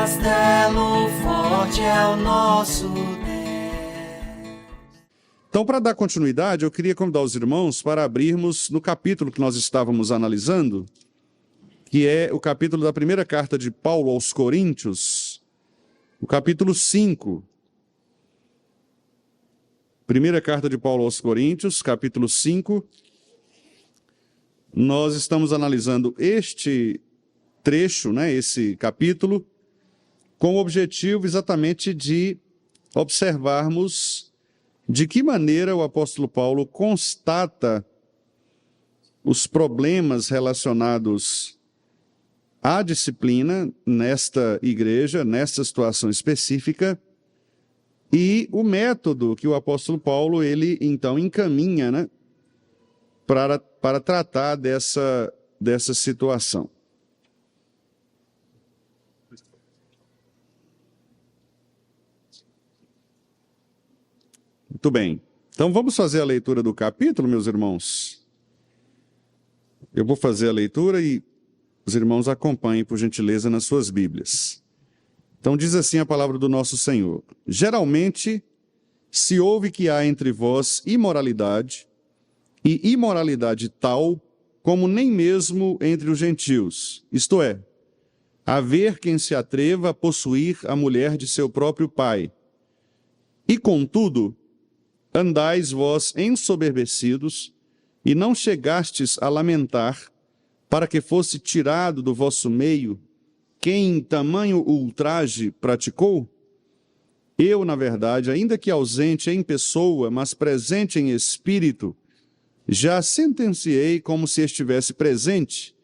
castelo forte é o nosso Deus. Então, para dar continuidade, eu queria convidar os irmãos para abrirmos no capítulo que nós estávamos analisando, que é o capítulo da primeira carta de Paulo aos Coríntios, o capítulo 5. Primeira carta de Paulo aos Coríntios, capítulo 5. Nós estamos analisando este trecho, esse capítulo, com o objetivo exatamente de observarmos de que maneira o apóstolo Paulo constata os problemas relacionados à disciplina nesta igreja, nesta situação específica, e o método que o apóstolo Paulo ele então encaminha, para tratar dessa situação. Muito bem. Então vamos fazer a leitura do capítulo, meus irmãos. Eu vou fazer a leitura e os irmãos acompanhem, por gentileza, nas suas Bíblias. Então diz assim a palavra do nosso Senhor: geralmente se ouve que há entre vós imoralidade, e imoralidade tal como nem mesmo entre os gentios, isto é, haver quem se atreva a possuir a mulher de seu próprio pai. E contudo, andais vós ensoberbecidos, e não chegastes a lamentar, para que fosse tirado do vosso meio quem tamanho ultraje praticou? Eu, na verdade, ainda que ausente em pessoa, mas presente em espírito, já sentenciei como se estivesse presente,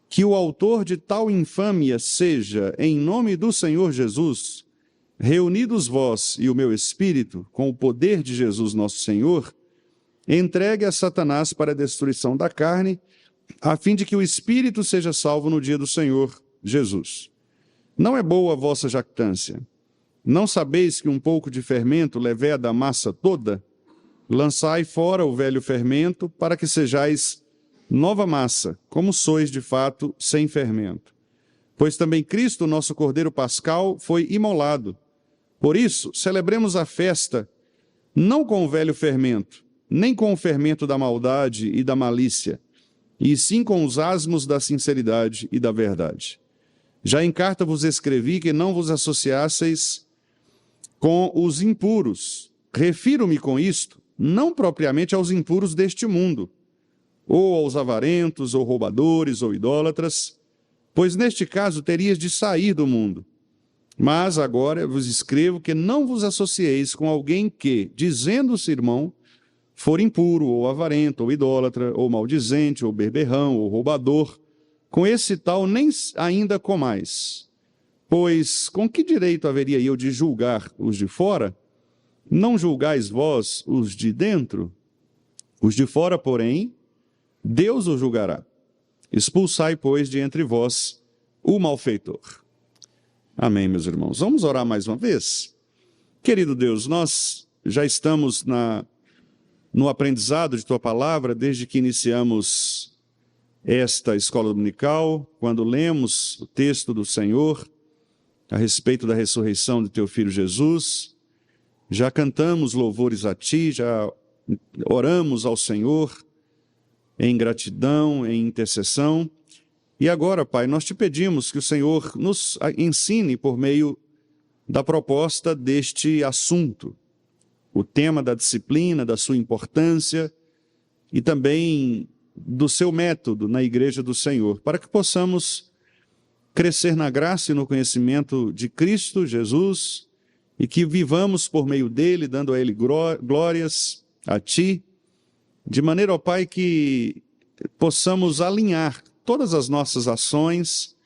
que o autor de tal infâmia seja, em nome do Senhor Jesus, reunidos vós e o meu espírito, com o poder de Jesus nosso Senhor, entregue a Satanás para a destruição da carne, a fim de que o espírito seja salvo no dia do Senhor Jesus. Não é boa a vossa jactância. Não sabeis que um pouco de fermento leveda a massa toda? Lançai fora o velho fermento, para que sejais nova massa, como sois de fato sem fermento. Pois também Cristo, nosso Cordeiro Pascal, foi imolado. Por isso, celebremos a festa, não com o velho fermento, nem com o fermento da maldade e da malícia, e sim com os asmos da sinceridade e da verdade. Já em carta vos escrevi que não vos associasseis com os impuros. Refiro-me com isto, não propriamente aos impuros deste mundo, ou aos avarentos, ou roubadores, ou idólatras, pois neste caso terias de sair do mundo. Mas agora vos escrevo que não vos associeis com alguém que, dizendo-se irmão, for impuro, ou avarento, ou idólatra, ou maldizente, ou berberrão, ou roubador, com esse tal nem ainda comais. Pois com que direito haveria eu de julgar os de fora? Não julgais vós os de dentro? Os de fora, porém, Deus os julgará. Expulsai, pois, de entre vós o malfeitor. Amém, meus irmãos. Vamos orar mais uma vez? Querido Deus, nós já estamos no aprendizado de Tua Palavra desde que iniciamos esta escola dominical, quando lemos o texto do Senhor a respeito da ressurreição de Teu Filho Jesus. Já cantamos louvores a Ti, já oramos ao Senhor em gratidão, em intercessão. E agora, Pai, nós Te pedimos que o Senhor nos ensine por meio da proposta deste assunto, o tema da disciplina, da sua importância e também do seu método na Igreja do Senhor, para que possamos crescer na graça e no conhecimento de Cristo Jesus e que vivamos por meio dele, dando a ele glórias, a Ti, de maneira, ó Pai, que possamos alinhar todas as nossas ações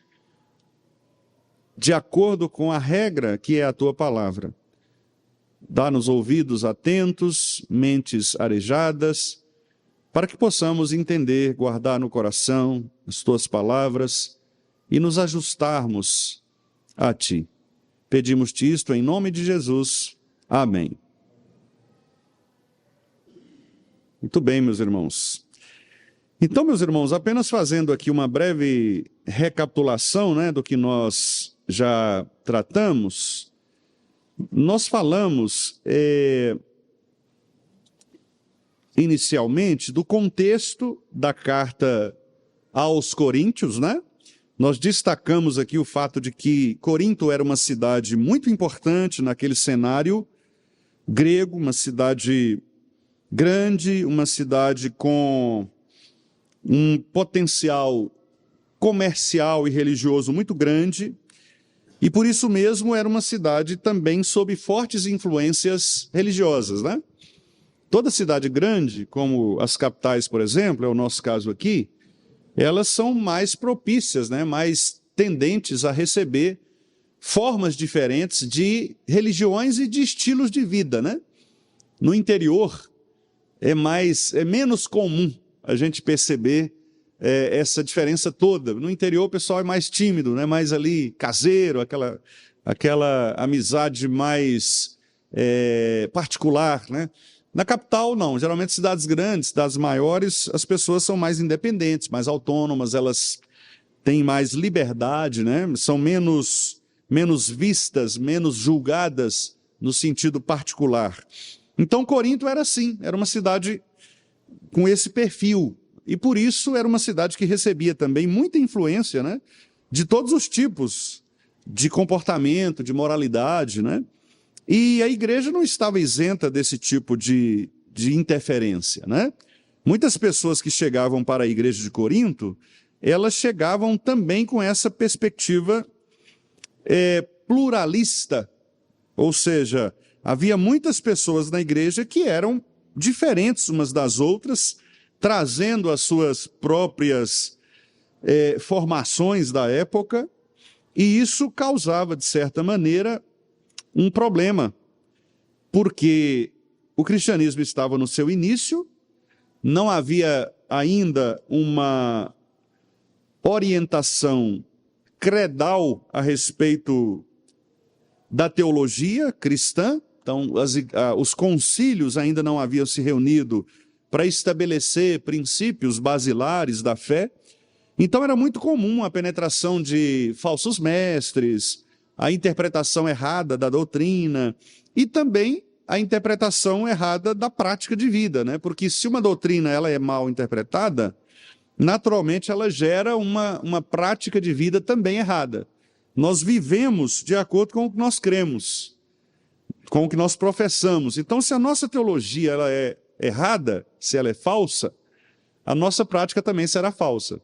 de acordo com a regra que é a Tua Palavra. Dá-nos ouvidos atentos, mentes arejadas, para que possamos entender, guardar no coração as Tuas palavras e nos ajustarmos a Ti. Pedimos-te isto em nome de Jesus. Amém. Muito bem, meus irmãos. Então, meus irmãos, apenas fazendo aqui uma breve recapitulação, do que nós já tratamos, nós falamos inicialmente do contexto da carta aos Coríntios, né? Nós destacamos aqui o fato de que Corinto era uma cidade muito importante naquele cenário grego, uma cidade grande, uma cidade com um potencial comercial e religioso muito grande, e por isso mesmo era uma cidade também sob fortes influências religiosas, né? Toda cidade grande, como as capitais, por exemplo, é o nosso caso aqui, elas são mais propícias, né? Mais tendentes a receber formas diferentes de religiões e de estilos de vida, né? No interior é menos comum a gente perceber essa diferença toda. No interior o pessoal é mais tímido, né? Mais ali caseiro, aquela amizade mais particular, né? Na capital, não. Geralmente, cidades grandes, cidades maiores, as pessoas são mais independentes, mais autônomas, elas têm mais liberdade, né? São menos vistas, menos julgadas no sentido particular. Então, Corinto era assim, era uma cidade com esse perfil. E, por isso, era uma cidade que recebia também muita influência, né? De todos os tipos de comportamento, de moralidade, né? E a igreja não estava isenta desse tipo de interferência, né? Muitas pessoas que chegavam para a igreja de Corinto, elas chegavam também com essa perspectiva pluralista, ou seja, havia muitas pessoas na igreja que eram diferentes umas das outras, trazendo as suas próprias formações da época, e isso causava, de certa maneira, um problema, porque o cristianismo estava no seu início, não havia ainda uma orientação credal a respeito da teologia cristã, então os concílios ainda não haviam se reunido para estabelecer princípios basilares da fé, então era muito comum a penetração de falsos mestres, a interpretação errada da doutrina e também a interpretação errada da prática de vida, né? Porque se uma doutrina ela é mal interpretada, naturalmente ela gera uma prática de vida também errada. Nós vivemos de acordo com o que nós cremos, com o que nós professamos. Então, se a nossa teologia ela é errada, se ela é falsa, a nossa prática também será falsa.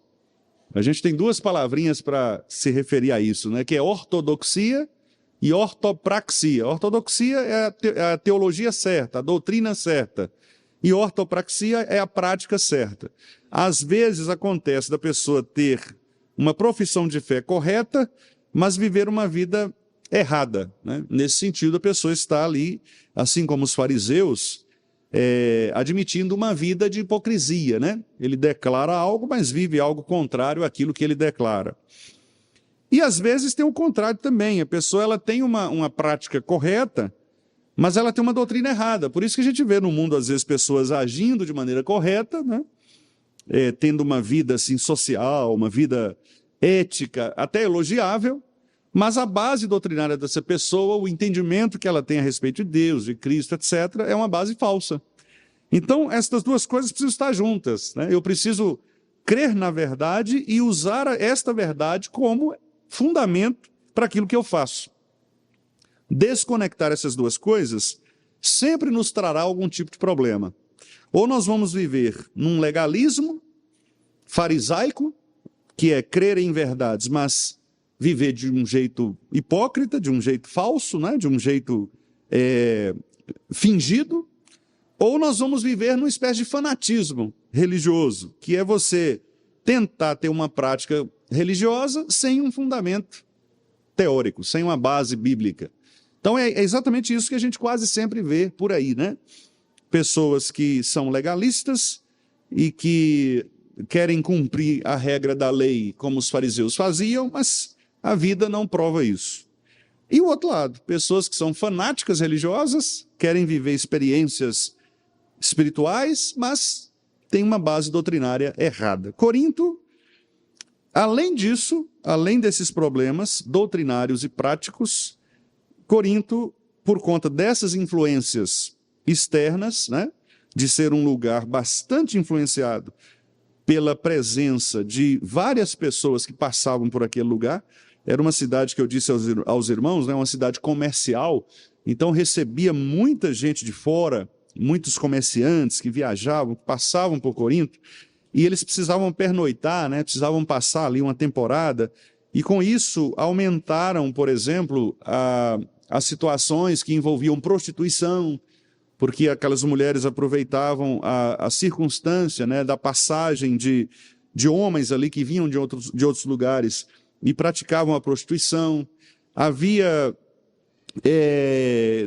A gente tem duas palavrinhas para se referir a isso, né? Que é ortodoxia e ortopraxia. Ortodoxia é a teologia certa, a doutrina certa. E ortopraxia é a prática certa. Às vezes acontece da pessoa ter uma profissão de fé correta, mas viver uma vida errada, né? Nesse sentido, a pessoa está ali, assim como os fariseus, admitindo uma vida de hipocrisia, né? Ele declara algo, mas vive algo contrário àquilo que ele declara. E às vezes tem o contrário também. A pessoa ela tem uma prática correta, mas ela tem uma doutrina errada. Por isso que a gente vê no mundo, às vezes, pessoas agindo de maneira correta, né? Tendo uma vida assim, social, uma vida ética, até elogiável, mas a base doutrinária dessa pessoa, o entendimento que ela tem a respeito de Deus, de Cristo, etc., é uma base falsa. Então, essas duas coisas precisam estar juntas, né? Eu preciso crer na verdade e usar esta verdade como fundamento para aquilo que eu faço. Desconectar essas duas coisas sempre nos trará algum tipo de problema. Ou nós vamos viver num legalismo farisaico, que é crer em verdades, mas viver de um jeito hipócrita, de um jeito falso, né? De um jeito fingido, ou nós vamos viver numa espécie de fanatismo religioso, que é você tentar ter uma prática religiosa sem um fundamento teórico, sem uma base bíblica. Então é exatamente isso que a gente quase sempre vê por aí, né? Pessoas que são legalistas e que querem cumprir a regra da lei como os fariseus faziam, mas a vida não prova isso. E o outro lado, pessoas que são fanáticas religiosas, querem viver experiências espirituais, mas têm uma base doutrinária errada. Corinto Além disso, além desses problemas doutrinários e práticos, Corinto, por conta dessas influências externas, né, de ser um lugar bastante influenciado pela presença de várias pessoas que passavam por aquele lugar, era uma cidade que eu disse aos irmãos, né, uma cidade comercial, então recebia muita gente de fora, muitos comerciantes que viajavam, que passavam por Corinto, e eles precisavam pernoitar, né, precisavam passar ali uma temporada, e com isso aumentaram, por exemplo, as situações que envolviam prostituição, porque aquelas mulheres aproveitavam a circunstância, né, da passagem de homens ali que vinham de outros lugares e praticavam a prostituição. Havia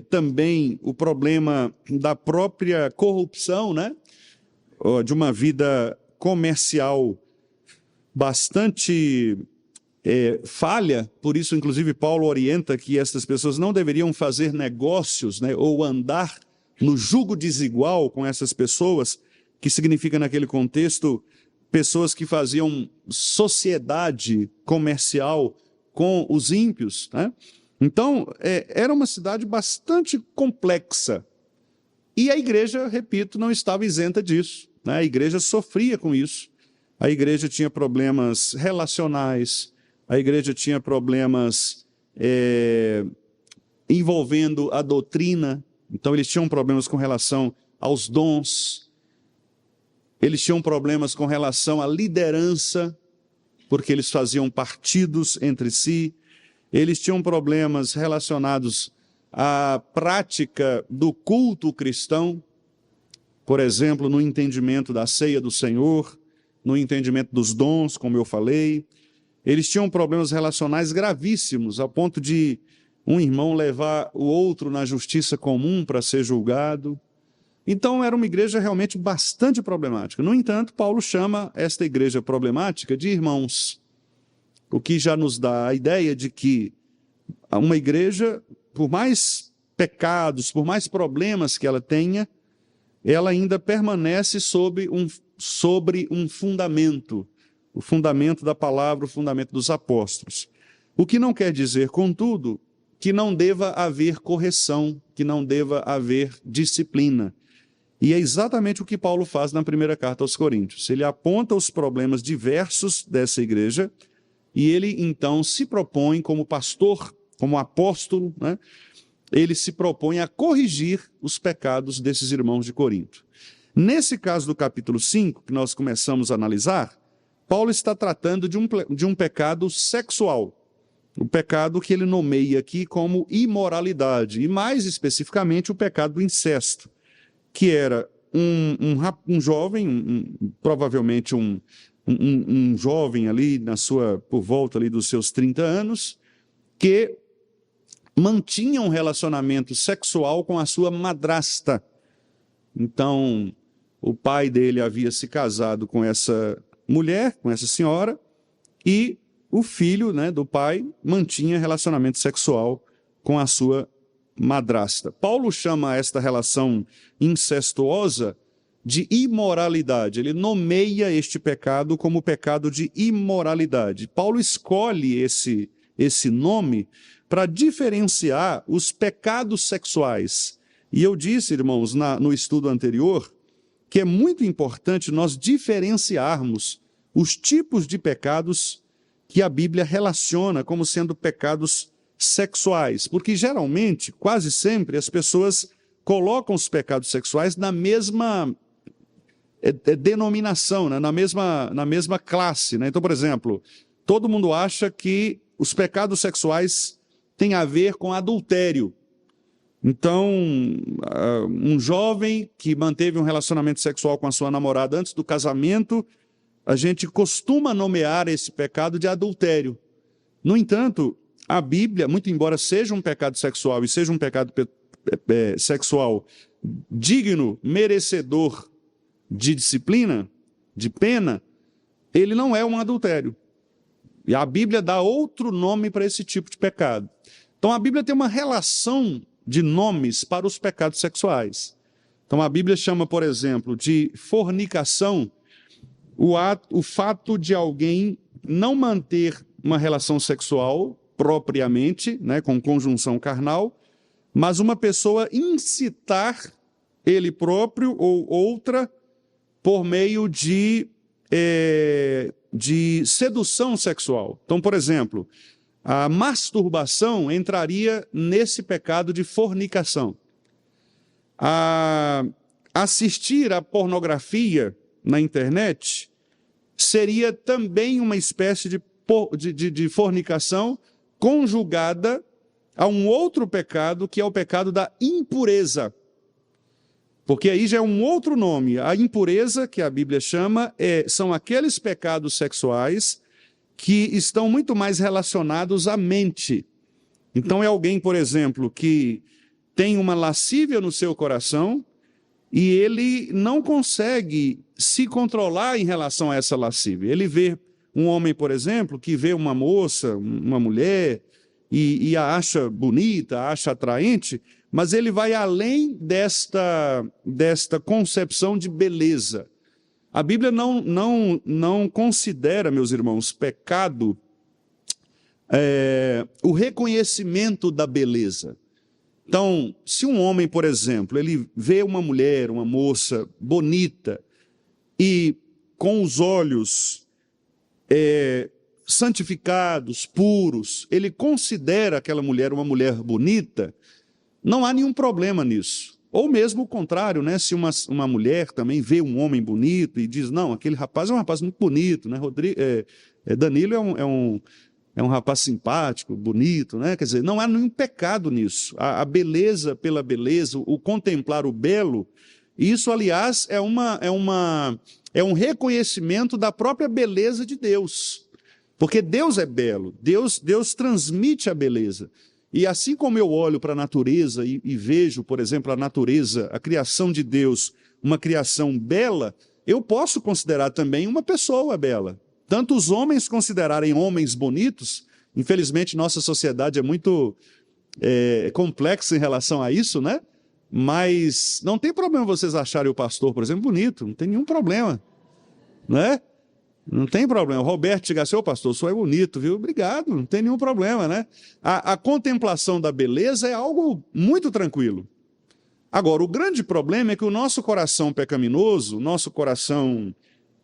também o problema da própria corrupção, né, de uma vida comercial bastante falha, por isso, inclusive, Paulo orienta que essas pessoas não deveriam fazer negócios, né, ou andar no jugo desigual com essas pessoas, que significa, naquele contexto, pessoas que faziam sociedade comercial com os ímpios, né? Então, era uma cidade bastante complexa. E a igreja, repito, não estava isenta disso, né? A igreja sofria com isso. A igreja tinha problemas relacionais, a igreja tinha problemas envolvendo a doutrina. Então, eles tinham problemas com relação aos dons, eles tinham problemas com relação à liderança, porque eles faziam partidos entre si, eles tinham problemas relacionados à prática do culto cristão, por exemplo, no entendimento da ceia do Senhor, no entendimento dos dons, como eu falei. Eles tinham problemas relacionais gravíssimos, ao ponto de um irmão levar o outro na justiça comum para ser julgado. Então, era uma igreja realmente bastante problemática. No entanto, Paulo chama esta igreja problemática de irmãos, o que já nos dá a ideia de que uma igreja, por mais pecados, por mais problemas que ela tenha, ela ainda permanece sobre um fundamento, o fundamento da palavra, o fundamento dos apóstolos. O que não quer dizer, contudo, que não deva haver correção, que não deva haver disciplina. E é exatamente o que Paulo faz na primeira carta aos Coríntios. Ele aponta os problemas diversos dessa igreja e ele, então, se propõe como pastor, como apóstolo, né? Ele se propõe a corrigir os pecados desses irmãos de Corinto. Nesse caso do capítulo 5, que nós começamos a analisar, Paulo está tratando de um pecado sexual. O pecado que ele nomeia aqui como imoralidade, e mais especificamente o pecado do incesto, que era um jovem, provavelmente um jovem ali por volta ali dos seus 30 anos, que mantinha um relacionamento sexual com a sua madrasta. Então, o pai dele havia se casado com essa mulher, com essa senhora, e o filho, né, do pai mantinha relacionamento sexual com a sua madrasta. Paulo chama esta relação incestuosa de imoralidade. Ele nomeia este pecado como pecado de imoralidade. Paulo escolhe esse nome para diferenciar os pecados sexuais. E eu disse, irmãos, no estudo anterior, que é muito importante nós diferenciarmos os tipos de pecados que a Bíblia relaciona como sendo pecados sexuais, porque geralmente, quase sempre, as pessoas colocam os pecados sexuais na mesma denominação, né? na mesma classe, né? Então, por exemplo, todo mundo acha que os pecados sexuais têm a ver com adultério. Então, um jovem que manteve um relacionamento sexual com a sua namorada antes do casamento, a gente costuma nomear esse pecado de adultério. No entanto, a Bíblia, muito embora seja um pecado sexual e seja um pecado sexual digno, merecedor de disciplina, de pena, ele não é um adultério. E a Bíblia dá outro nome para esse tipo de pecado. Então, a Bíblia tem uma relação de nomes para os pecados sexuais. Então, a Bíblia chama, por exemplo, de fornicação o fato de alguém não manter uma relação sexual propriamente, né, com conjunção carnal, mas uma pessoa incitar ele próprio ou outra por meio de sedução sexual. Então, por exemplo, a masturbação entraria nesse pecado de fornicação. Assistir à pornografia na internet seria também uma espécie de fornicação conjugada a um outro pecado, que é o pecado da impureza. Porque aí já é um outro nome. A impureza, que a Bíblia chama, são aqueles pecados sexuais que estão muito mais relacionados à mente. Então é alguém, por exemplo, que tem uma lascívia no seu coração e ele não consegue se controlar em relação a essa lascívia. Ele vê um homem, por exemplo, que vê uma moça, uma mulher, e a acha bonita, a acha atraente, mas ele vai além desta concepção de beleza. A Bíblia não considera, meus irmãos, pecado o reconhecimento da beleza. Então, se um homem, por exemplo, ele vê uma mulher, uma moça bonita, e com os olhos santificados, puros, ele considera aquela mulher uma mulher bonita, não há nenhum problema nisso. Ou mesmo o contrário, né? Se uma mulher também vê um homem bonito e diz, não, aquele rapaz é um rapaz muito bonito, né? Danilo é um rapaz simpático, bonito, né? Quer dizer, não há nenhum pecado nisso. A beleza pela beleza, o contemplar o belo, isso, aliás, é um reconhecimento da própria beleza de Deus. Porque Deus é belo, Deus transmite a beleza. E assim como eu olho para a natureza e vejo, por exemplo, a natureza, a criação de Deus, uma criação bela, eu posso considerar também uma pessoa bela. Tanto os homens considerarem homens bonitos, infelizmente nossa sociedade é muito complexa em relação a isso, né? Mas não tem problema vocês acharem o pastor, por exemplo, bonito, não tem nenhum problema, né? Não tem problema. O Roberto chega assim, ô pastor, o senhor é bonito, viu? Obrigado, não tem nenhum problema, né? A contemplação da beleza é algo muito tranquilo. Agora, o grande problema é que o nosso coração pecaminoso, nosso coração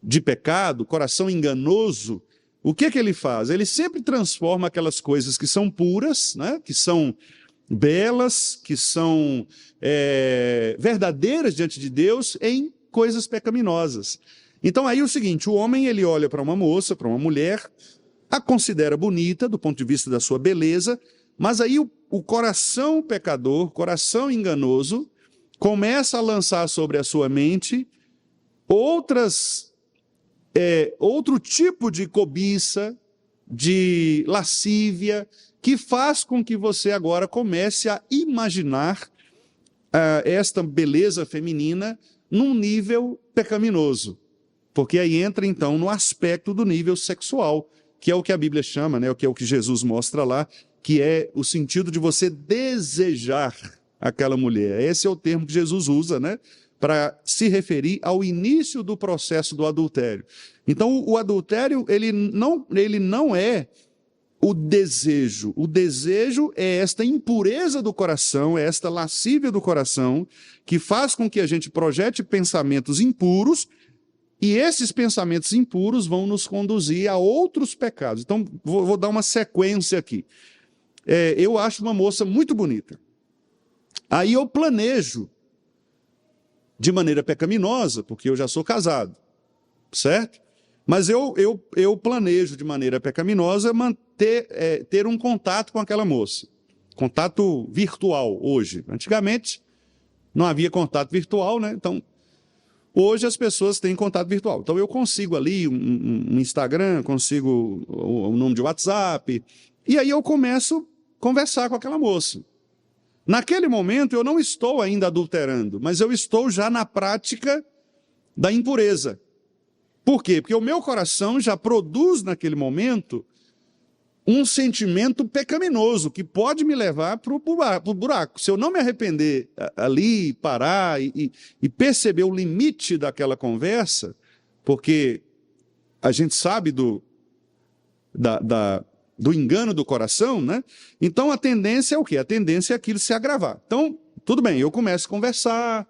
de pecado, coração enganoso, o que ele faz? Ele sempre transforma aquelas coisas que são puras, né? Que são belas, que são verdadeiras diante de Deus, em coisas pecaminosas. Então aí é o seguinte, o homem ele olha para uma moça, para uma mulher, a considera bonita do ponto de vista da sua beleza, mas aí o coração pecador, coração enganoso, começa a lançar sobre a sua mente outro tipo de cobiça, de lascívia, que faz com que você agora comece a imaginar esta beleza feminina num nível pecaminoso. Porque aí entra, então, no aspecto do nível sexual, que é o que a Bíblia chama, né, que é o que Jesus mostra lá, que é o sentido de você desejar aquela mulher. Esse é o termo que Jesus usa, né, para se referir ao início do processo do adultério. Então, o adultério, ele não é o desejo. O desejo é esta impureza do coração, é esta lascívia do coração, que faz com que a gente projete pensamentos impuros, e esses pensamentos impuros vão nos conduzir a outros pecados. Então, vou dar uma sequência aqui. Eu acho uma moça muito bonita. Aí eu planejo, de maneira pecaminosa, porque eu já sou casado, certo? Mas eu planejo, de maneira pecaminosa, ter um contato com aquela moça. Contato virtual, hoje. Antigamente, não havia contato virtual, né? Então, hoje as pessoas têm contato virtual. Então eu consigo ali um Instagram, consigo o número de WhatsApp, e aí eu começo a conversar com aquela moça. Naquele momento eu não estou ainda adulterando, mas eu estou já na prática da impureza. Por quê? Porque o meu coração já produz naquele momento um sentimento pecaminoso que pode me levar para o buraco. Se eu não me arrepender ali, parar e perceber o limite daquela conversa, porque a gente sabe do engano do coração, né? Então a tendência é o quê? A tendência é aquilo se agravar. Então, tudo bem, eu começo a conversar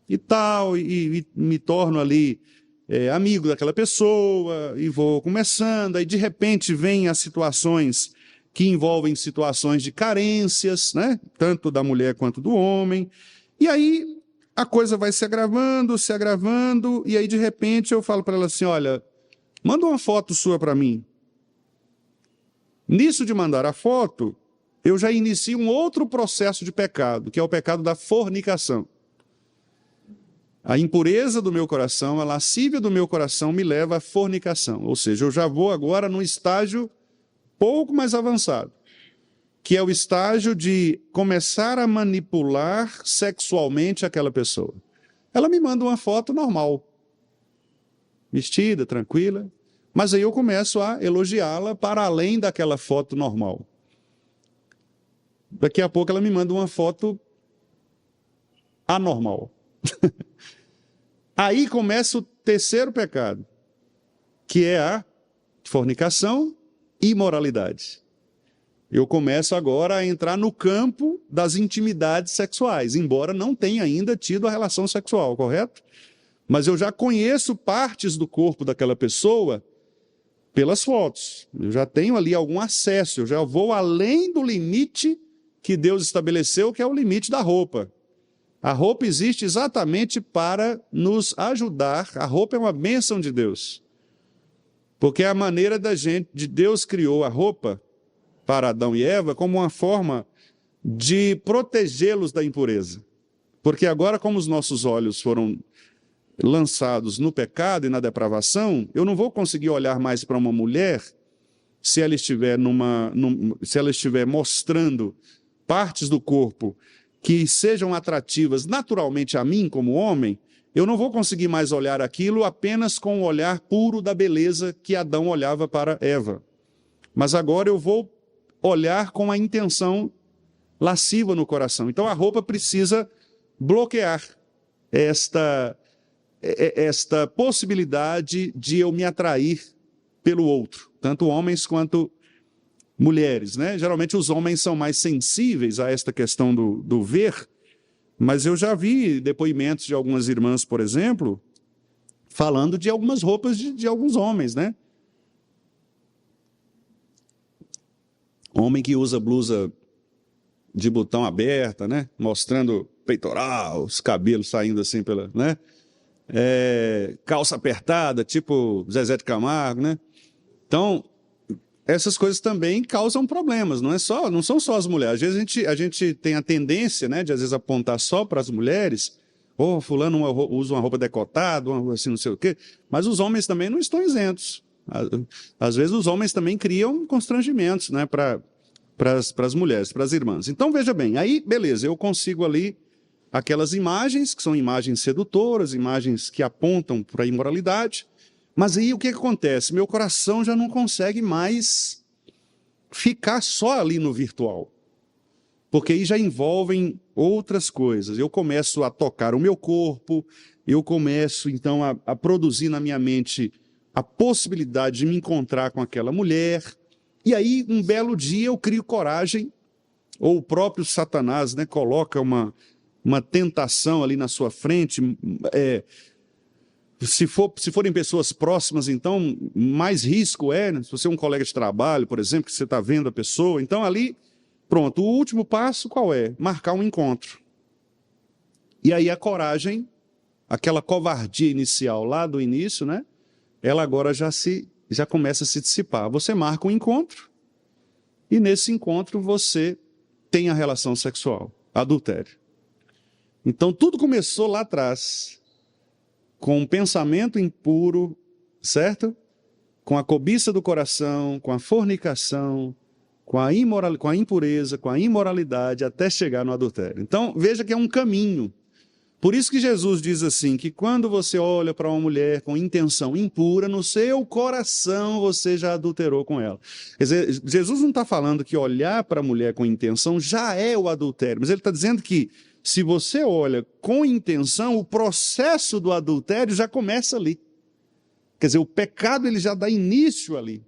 e tal, e me torno ali amigo daquela pessoa, e vou começando, aí de repente vem as situações que envolvem situações de carências, né? Tanto da mulher quanto do homem, e aí a coisa vai se agravando, e aí de repente eu falo para ela assim, olha, manda uma foto sua para mim. Nisso de mandar a foto, eu já inicio um outro processo de pecado, que é o pecado da fornicação. A impureza do meu coração, a lascívia do meu coração me leva à fornicação. Ou seja, eu já vou agora num estágio pouco mais avançado, que é o estágio de começar a manipular sexualmente aquela pessoa. Ela me manda uma foto normal, vestida, tranquila, mas aí eu começo a elogiá-la para além daquela foto normal. Daqui a pouco ela me manda uma foto anormal. Aí começa o terceiro pecado, que é a fornicação e imoralidade. Eu começo agora a entrar no campo das intimidades sexuais, embora não tenha ainda tido a relação sexual, correto? Mas eu já conheço partes do corpo daquela pessoa pelas fotos. Eu já tenho ali algum acesso, eu já vou além do limite que Deus estabeleceu, que é o limite da roupa. A roupa existe exatamente para nos ajudar. A roupa é uma bênção de Deus. Porque é a maneira de Deus criou a roupa para Adão e Eva como uma forma de protegê-los da impureza. Porque agora, como os nossos olhos foram lançados no pecado e na depravação, eu não vou conseguir olhar mais para uma mulher se ela estiver mostrando partes do corpo que sejam atrativas naturalmente a mim como homem. Eu não vou conseguir mais olhar aquilo apenas com o olhar puro da beleza que Adão olhava para Eva. Mas agora eu vou olhar com a intenção lasciva no coração. Então a roupa precisa bloquear esta possibilidade de eu me atrair pelo outro, tanto homens quanto mulheres, né? Geralmente os homens são mais sensíveis a esta questão do ver, mas eu já vi depoimentos de algumas irmãs, por exemplo, falando de algumas roupas de alguns homens, né? Homem que usa blusa de botão aberta, né? Mostrando peitoral, os cabelos saindo assim pela, né? Calça apertada, tipo Zezé de Camargo, né? Então, essas coisas também causam problemas, não são só as mulheres. Às vezes a gente tem a tendência, né, de às vezes apontar só para as mulheres, fulano usa uma roupa decotada, assim, não sei o quê, mas os homens também não estão isentos. Às vezes os homens também criam constrangimentos, né, para as mulheres, para as irmãs. Então, veja bem, aí, beleza, eu consigo ali aquelas imagens, que são imagens sedutoras, imagens que apontam para a imoralidade. Mas aí o que acontece? Meu coração já não consegue mais ficar só ali no virtual. Porque aí já envolvem outras coisas. Eu começo a tocar o meu corpo, eu começo então a produzir na minha mente a possibilidade de me encontrar com aquela mulher. E aí, um belo dia, eu crio coragem, ou o próprio Satanás, né, coloca uma tentação ali na sua frente. Se forem pessoas próximas, então, mais risco né? Se você é um colega de trabalho, por exemplo, que você está vendo a pessoa, então ali, pronto, o último passo qual é? Marcar um encontro. E aí a coragem, aquela covardia inicial lá do início, né? Ela agora já começa a se dissipar. Você marca um encontro e nesse encontro você tem a relação sexual, adultério. Então tudo começou lá atrás, com um pensamento impuro, certo? Com a cobiça do coração, com a fornicação, com a impureza, com a imoralidade, até chegar no adultério. Então, veja que é um caminho. Por isso que Jesus diz assim, que quando você olha para uma mulher com intenção impura, no seu coração você já adulterou com ela. Quer dizer, Jesus não está falando que olhar para a mulher com intenção já é o adultério, mas ele está dizendo que se você olha com intenção, o processo do adultério já começa ali. Quer dizer, o pecado ele já dá início ali.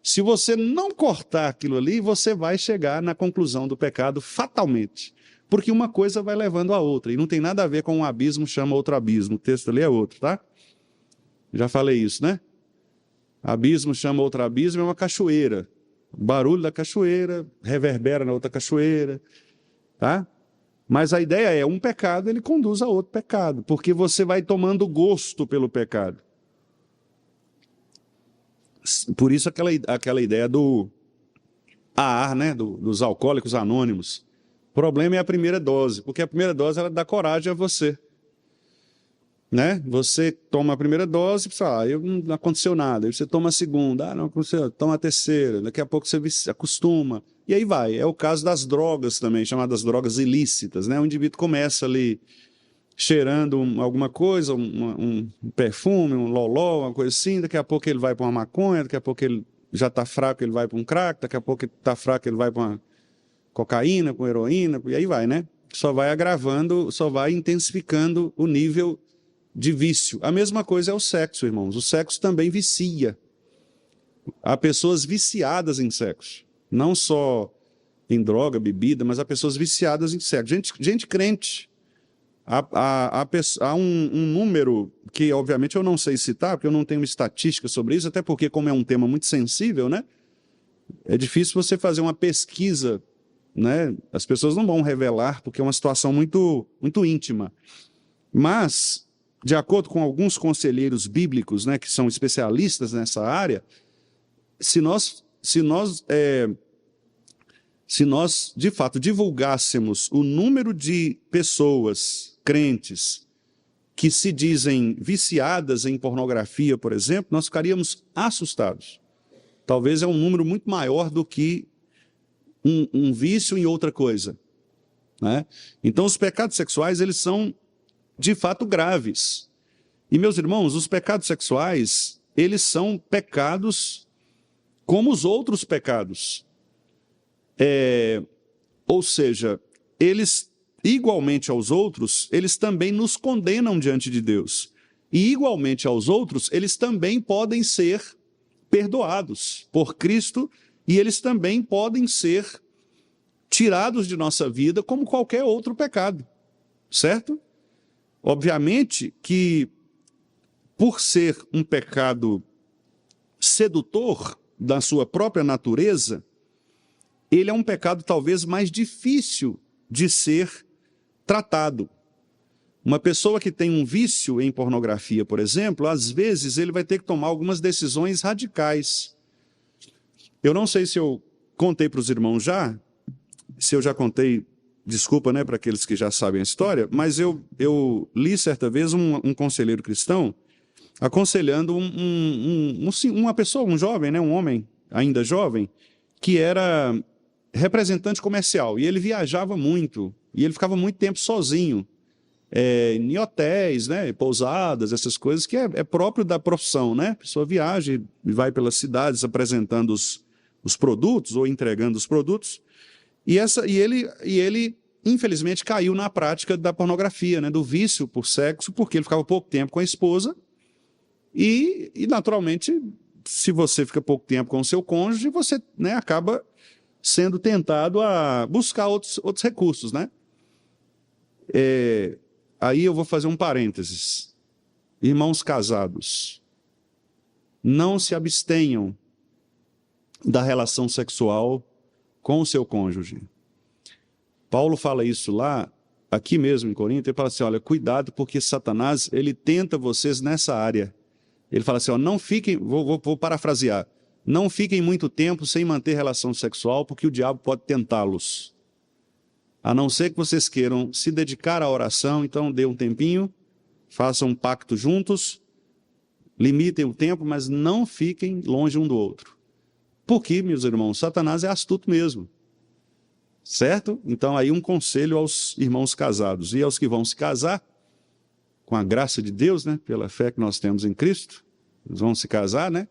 Se você não cortar aquilo ali, você vai chegar na conclusão do pecado fatalmente. Porque uma coisa vai levando a outra. E não tem nada a ver com um abismo chama outro abismo. O texto ali é outro, tá? Já falei isso, né? Abismo chama outro abismo, é uma cachoeira. O barulho da cachoeira reverbera na outra cachoeira, tá? Mas a ideia é, um pecado, ele conduz a outro pecado, porque você vai tomando gosto pelo pecado. Por isso aquela ideia do AA, né? Dos alcoólicos anônimos. O problema é a primeira dose, porque a primeira dose ela dá coragem a você. Né? Você toma a primeira dose, não aconteceu nada. Aí você toma a segunda, não aconteceu, toma a terceira, daqui a pouco você se acostuma. E aí vai. É o caso das drogas também, chamadas drogas ilícitas. Né? O indivíduo começa ali cheirando alguma coisa, um perfume, um loló, uma coisa assim, daqui a pouco ele vai para uma maconha, daqui a pouco ele já está fraco, ele vai para um crack, daqui a pouco ele está fraco, ele vai para uma cocaína, com heroína, e aí vai, né? Só vai agravando, só vai intensificando o nível de vício. A mesma coisa é o sexo, irmãos. O sexo também vicia. Há pessoas viciadas em sexo. Não só em droga, bebida, mas há pessoas viciadas em sexo. Gente crente. Há um número que, obviamente, eu não sei citar, porque eu não tenho estatística sobre isso, até porque, como é um tema muito sensível, né? É difícil você fazer uma pesquisa, né? As pessoas não vão revelar, porque é uma situação muito, muito íntima. Mas, de acordo com alguns conselheiros bíblicos, né, que são especialistas nessa área, se nós de fato divulgássemos o número de pessoas crentes que se dizem viciadas em pornografia, por exemplo, nós ficaríamos assustados. Talvez é um número muito maior do que um vício em outra coisa, né? Então, os pecados sexuais, eles são de fato graves. E, meus irmãos, os pecados sexuais, eles são pecados como os outros pecados. Ou seja, eles, igualmente aos outros, eles também nos condenam diante de Deus. E, igualmente aos outros, eles também podem ser perdoados por Cristo e eles também podem ser tirados de nossa vida como qualquer outro pecado. Certo? Obviamente que, por ser um pecado sedutor da sua própria natureza, ele é um pecado talvez mais difícil de ser tratado. Uma pessoa que tem um vício em pornografia, por exemplo, às vezes ele vai ter que tomar algumas decisões radicais. Eu não sei se eu contei para os irmãos já, se eu já contei, desculpa, né, para aqueles que já sabem a história, mas eu li certa vez um conselheiro cristão aconselhando uma pessoa, um jovem, né, um homem ainda jovem, que era representante comercial, e ele viajava muito, e ele ficava muito tempo sozinho, em hotéis, né, pousadas, essas coisas, que é próprio da profissão, né? A pessoa viaja e vai pelas cidades apresentando os produtos, ou entregando os produtos, e ele infelizmente, caiu na prática da pornografia, né, do vício por sexo, porque ele ficava pouco tempo com a esposa, e naturalmente, se você fica pouco tempo com o seu cônjuge, você, né, acaba sendo tentado a buscar outros recursos, né? Aí eu vou fazer um parênteses. Irmãos casados, não se abstenham da relação sexual com o seu cônjuge. Paulo fala isso lá, aqui mesmo em Corinto, ele fala assim, olha, cuidado porque Satanás, ele tenta vocês nessa área. Ele fala assim, ó, não fiquem, vou parafrasear, não fiquem muito tempo sem manter relação sexual, porque o diabo pode tentá-los. A não ser que vocês queiram se dedicar à oração, então dê um tempinho, façam um pacto juntos, limitem o tempo, mas não fiquem longe um do outro. Porque, meus irmãos, Satanás é astuto mesmo. Certo? Então, aí um conselho aos irmãos casados e aos que vão se casar, com a graça de Deus, né? Pela fé que nós temos em Cristo, eles vão se casar, né?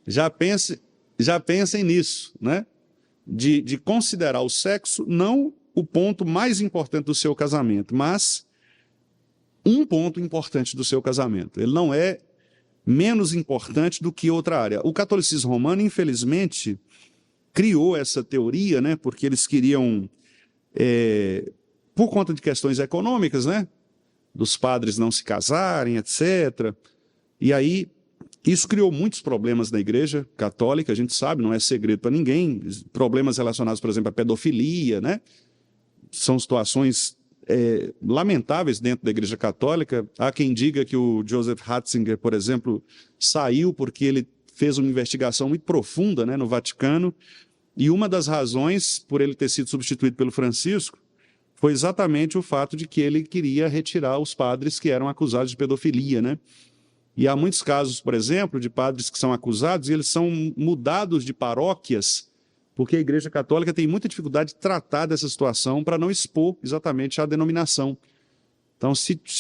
Já pensem nisso, né? De considerar o sexo não o ponto mais importante do seu casamento, mas um ponto importante do seu casamento. Ele não é menos importante do que outra área. O catolicismo romano, infelizmente, criou essa teoria, né, porque eles queriam, por conta de questões econômicas, né, dos padres não se casarem, etc. E aí, isso criou muitos problemas na Igreja Católica, a gente sabe, não é segredo para ninguém, problemas relacionados, por exemplo, à pedofilia, né, são situações lamentáveis dentro da Igreja Católica. Há quem diga que o Joseph Ratzinger, por exemplo, saiu porque ele fez uma investigação muito profunda, né, no Vaticano, e uma das razões por ele ter sido substituído pelo Francisco foi exatamente o fato de que ele queria retirar os padres que eram acusados de pedofilia, né? E há muitos casos, por exemplo, de padres que são acusados e eles são mudados de paróquias porque a Igreja Católica tem muita dificuldade de tratar dessa situação para não expor exatamente a denominação. Então,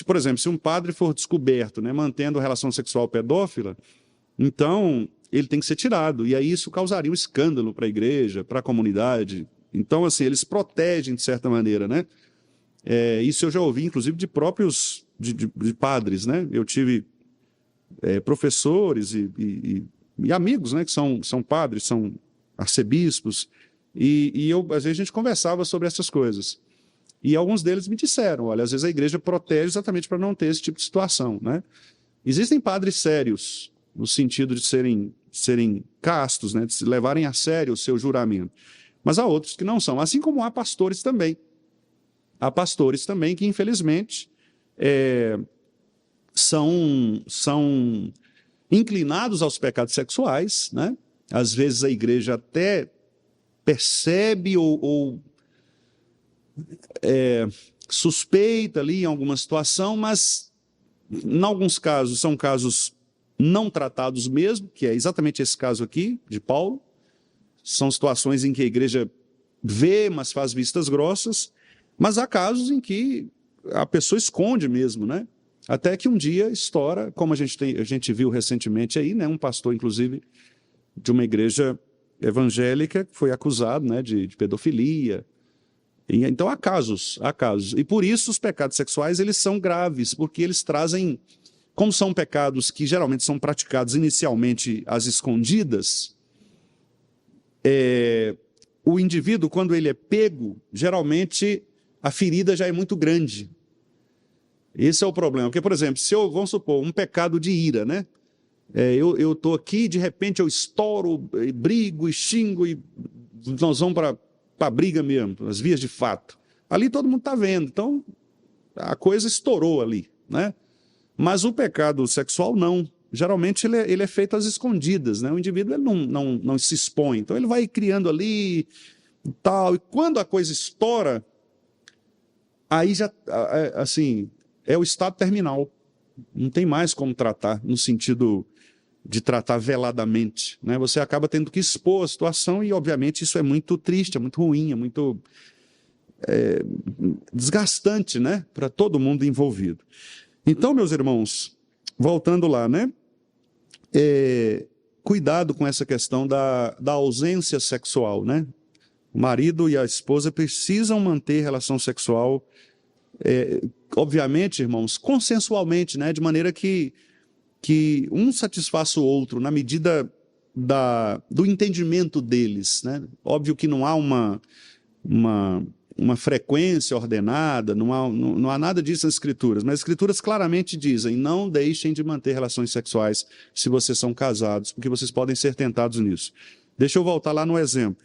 por exemplo, se um padre for descoberto, né, mantendo relação sexual pedófila, então ele tem que ser tirado. E aí isso causaria um escândalo para a igreja, para a comunidade. Então, assim, eles protegem de certa maneira, né? Isso eu já ouvi, inclusive, de próprios de padres, né? Eu tive professores e amigos, né, que são padres, são arcebispos, e às vezes a gente conversava sobre essas coisas. E alguns deles me disseram, olha, às vezes a igreja protege exatamente para não ter esse tipo de situação, né? Existem padres sérios, no sentido de serem castos, né, de se levarem a sério o seu juramento. Mas há outros que não são, assim como há pastores também. Há pastores também que, infelizmente, são inclinados aos pecados sexuais, né? Às vezes a igreja até percebe ou suspeita ali em alguma situação, mas em alguns casos são casos não tratados mesmo, que é exatamente esse caso aqui, de Paulo. São situações em que a igreja vê, mas faz vistas grossas, mas há casos em que a pessoa esconde mesmo, né? Até que um dia estoura, como a gente viu recentemente aí, né? Um pastor, inclusive, de uma igreja evangélica que foi acusado, né, de pedofilia. Então há casos. E por isso os pecados sexuais eles são graves, porque eles trazem, como são pecados que geralmente são praticados inicialmente às escondidas, o indivíduo, quando ele é pego, geralmente a ferida já é muito grande. Esse é o problema. Porque, por exemplo, vamos supor, um pecado de ira, né? Eu estou aqui, de repente eu estouro, e brigo, e xingo, e nós vamos para a briga mesmo, as vias de fato. Ali todo mundo está vendo, então a coisa estourou ali, né? Mas o pecado sexual não. Geralmente ele é feito às escondidas, né? O indivíduo ele não se expõe, então ele vai criando ali e tal, e quando a coisa estoura, aí já, assim, é o estado terminal. Não tem mais como tratar, no sentido de tratar veladamente, né? Você acaba tendo que expor a situação e, obviamente, isso é muito triste, é muito ruim, é muito desgastante, né? Para todo mundo envolvido. Então, meus irmãos, voltando lá, né? Cuidado com essa questão da ausência sexual, né? O marido e a esposa precisam manter relação sexual, obviamente, irmãos, consensualmente, né? De maneira que um satisfaça o outro na medida do entendimento deles, né? Óbvio que não há uma frequência ordenada, não há nada disso nas Escrituras, mas as Escrituras claramente dizem, não deixem de manter relações sexuais se vocês são casados, porque vocês podem ser tentados nisso. Deixa eu voltar lá no exemplo.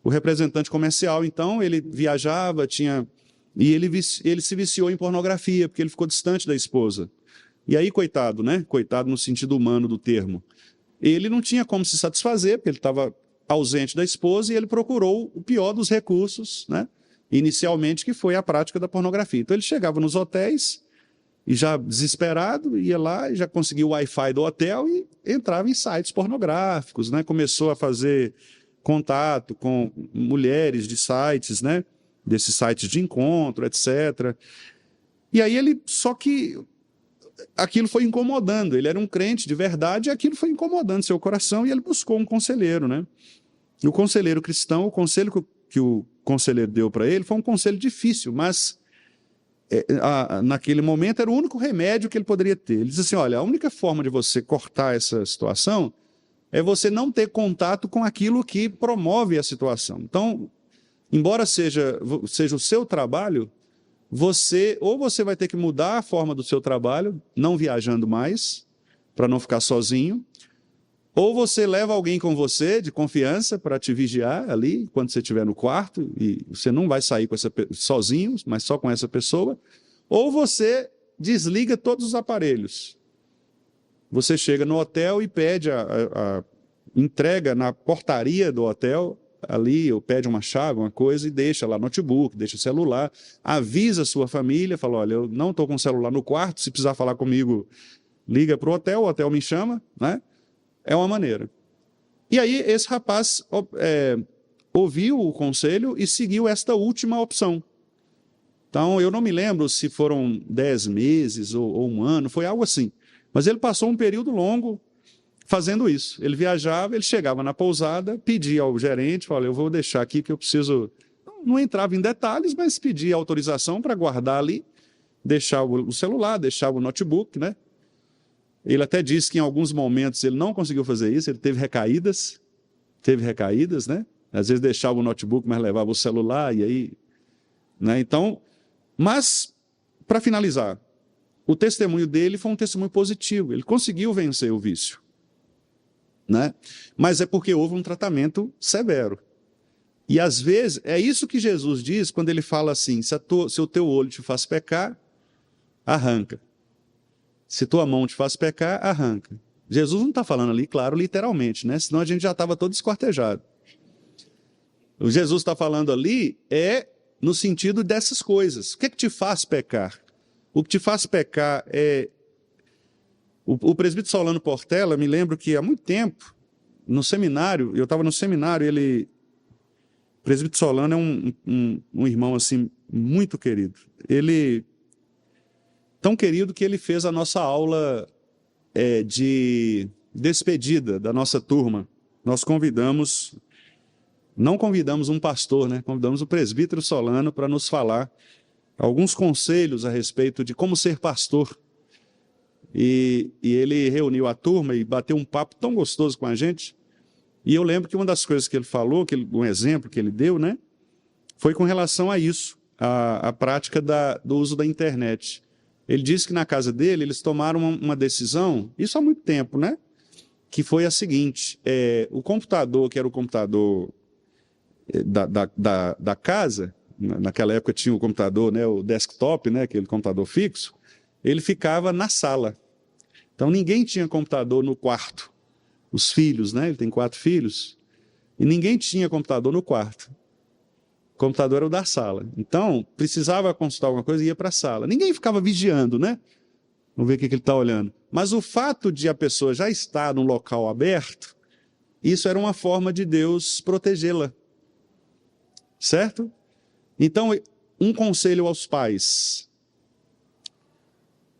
O representante comercial, então, ele viajava, e ele se viciou em pornografia, porque ele ficou distante da esposa. E aí, coitado, né? Coitado no sentido humano do termo. Ele não tinha como se satisfazer, porque ele estava ausente da esposa, e ele procurou o pior dos recursos, né? Inicialmente, que foi a prática da pornografia. Então ele chegava nos hotéis, e já desesperado, ia lá, e já conseguia o Wi-Fi do hotel, e entrava em sites pornográficos, né? Começou a fazer contato com mulheres de sites, né? Desses sites de encontro, etc. E aí só que aquilo foi incomodando, ele era um crente de verdade, e aquilo foi incomodando seu coração, e ele buscou um conselheiro, né? E o conselheiro cristão, o conselho que o conselheiro deu para ele foi um conselho difícil, mas naquele momento era o único remédio que ele poderia ter. Ele diz assim, olha, a única forma de você cortar essa situação é você não ter contato com aquilo que promove a situação. Então, embora seja o seu trabalho, ou você vai ter que mudar a forma do seu trabalho, não viajando mais, para não ficar sozinho, ou você leva alguém com você, de confiança, para te vigiar ali, quando você estiver no quarto, e você não vai sair sozinho, mas só com essa pessoa, ou você desliga todos os aparelhos. Você chega no hotel e pede a entrega na portaria do hotel, ali, ou pede uma chave, uma coisa, e deixa lá notebook, deixa celular, avisa a sua família, fala, olha, eu não estou com o celular no quarto, se precisar falar comigo, liga para o hotel me chama, né? É uma maneira. E aí esse rapaz ouviu o conselho e seguiu esta última opção. Então, eu não me lembro se foram 10 meses ou um ano, foi algo assim. Mas ele passou um período longo fazendo isso. Ele viajava, ele chegava na pousada, pedia ao gerente, falava, eu vou deixar aqui que eu preciso... Não entrava em detalhes, mas pedia autorização para guardar ali, deixar o celular, deixar o notebook, né? Ele até disse que em alguns momentos ele não conseguiu fazer isso, ele teve recaídas, né? Às vezes deixava o notebook, mas levava o celular, e aí... Né? Então, mas, para finalizar, o testemunho dele foi um testemunho positivo, ele conseguiu vencer o vício. Né? Mas é porque houve um tratamento severo. E às vezes, é isso que Jesus diz quando ele fala assim, se o teu olho te faz pecar, arranca. Se tua mão te faz pecar, arranca. Jesus não está falando ali, claro, literalmente, né? Senão a gente já estava todo esquartejado. O Jesus está falando ali no sentido dessas coisas. O que é que te faz pecar? O que te faz pecar é... O presbítero Solano Portela, me lembro que há muito tempo, no seminário, eu estava no seminário, o presbítero Solano é um irmão assim, muito querido. Ele... Tão querido que ele fez a nossa aula de despedida da nossa turma. Nós não convidamos um pastor, né? Convidamos o presbítero Solano para nos falar alguns conselhos a respeito de como ser pastor. E ele reuniu a turma e bateu um papo tão gostoso com a gente. E eu lembro que uma das coisas que ele falou, um exemplo que ele deu, né? Foi com relação a isso, a prática do uso da internet. Ele disse que na casa dele eles tomaram uma decisão, isso há muito tempo, né? Que foi a seguinte, o computador, que era o computador da casa, naquela época tinha o computador, né, o desktop, né, aquele computador fixo, ele ficava na sala. Então ninguém tinha computador no quarto. Os filhos, né? Ele tem 4 filhos, e ninguém tinha computador no quarto. O computador era o da sala. Então, precisava consultar alguma coisa e ia para a sala. Ninguém ficava vigiando, né? Vamos ver o que ele está olhando. Mas o fato de a pessoa já estar num local aberto, isso era uma forma de Deus protegê-la. Certo? Então, um conselho aos pais.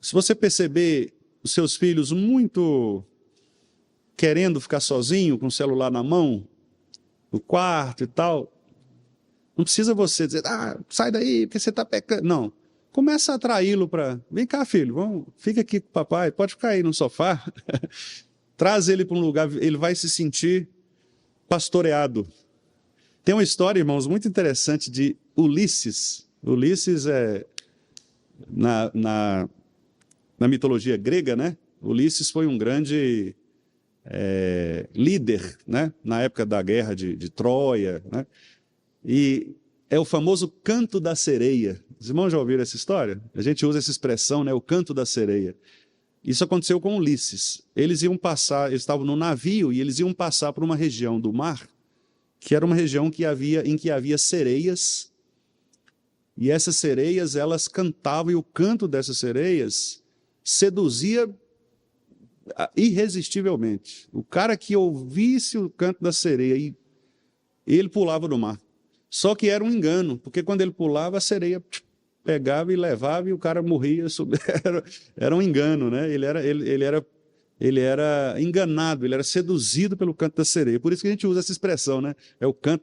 Se você perceber os seus filhos muito querendo ficar sozinho, com o celular na mão, no quarto e tal, não precisa você dizer, sai daí, porque você está pecando. Não. Começa a atraí-lo para... Vem cá, filho, fica aqui com o papai, pode ficar aí no sofá. Traz ele para um lugar, ele vai se sentir pastoreado. Tem uma história, irmãos, muito interessante de Ulisses. Ulisses na mitologia grega, né? Ulisses foi um grande líder, né? Na época da guerra de Troia, né? E é o famoso canto da sereia. Os irmãos já ouviram essa história? A gente usa essa expressão, né? O canto da sereia. Isso aconteceu com Ulisses. Eles estavam no navio e eles iam passar por uma região do mar, que era uma região em que havia sereias, e essas sereias, elas cantavam, e o canto dessas sereias seduzia irresistivelmente. O cara que ouvisse o canto da sereia, ele pulava no mar. Só que era um engano, porque quando ele pulava, a sereia pegava e levava e o cara morria. Era um engano, né? Ele era enganado, ele era seduzido pelo canto da sereia. Por isso que a gente usa essa expressão, né?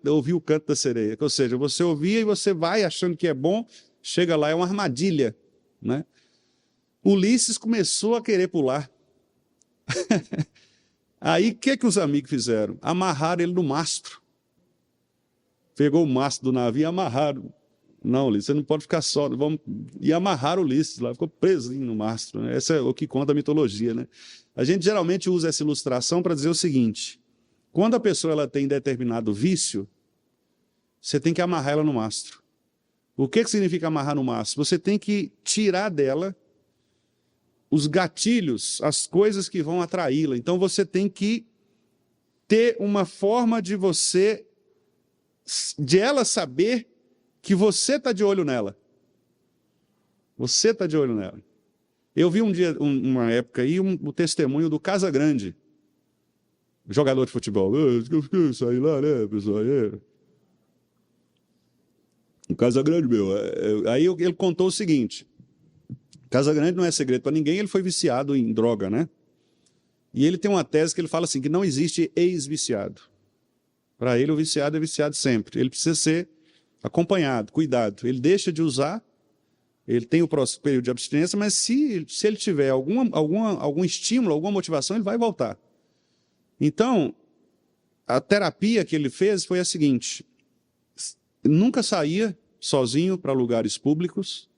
Ouvir o canto da sereia. Ou seja, você ouvia e você vai achando que é bom, Chega lá, é uma armadilha, né? Ulisses começou a querer pular. Aí, o que os amigos fizeram? Amarraram ele no mastro. Pegou o mastro do navio e amarraram. Não, Ulisses, você não pode ficar só. Vamos... E amarraram o Ulisses lá, ficou presinho no mastro. Né? Esse é o que conta a mitologia, né? A gente geralmente usa essa ilustração para dizer o seguinte: quando a pessoa ela tem determinado vício, você tem que amarrar ela no mastro. O que significa amarrar no mastro? Você tem que tirar dela os gatilhos, as coisas que vão atraí-la. Então você tem que ter uma forma de ela saber que você está de olho nela. Você está de olho nela. Eu vi uma época aí, o testemunho do Casagrande, jogador de futebol. Isso aí lá, né, pessoal? O Casagrande, meu. Aí ele contou o seguinte: Casagrande não é segredo para ninguém, ele foi viciado em droga, né? E ele tem uma tese que ele fala assim, que não existe ex-viciado. Para ele, o viciado é viciado sempre. Ele precisa ser acompanhado, cuidado. Ele deixa de usar, ele tem o próximo período de abstinência, mas se ele tiver algum estímulo, alguma motivação, ele vai voltar. Então, a terapia que ele fez foi a seguinte: nunca saía sozinho para lugares públicos,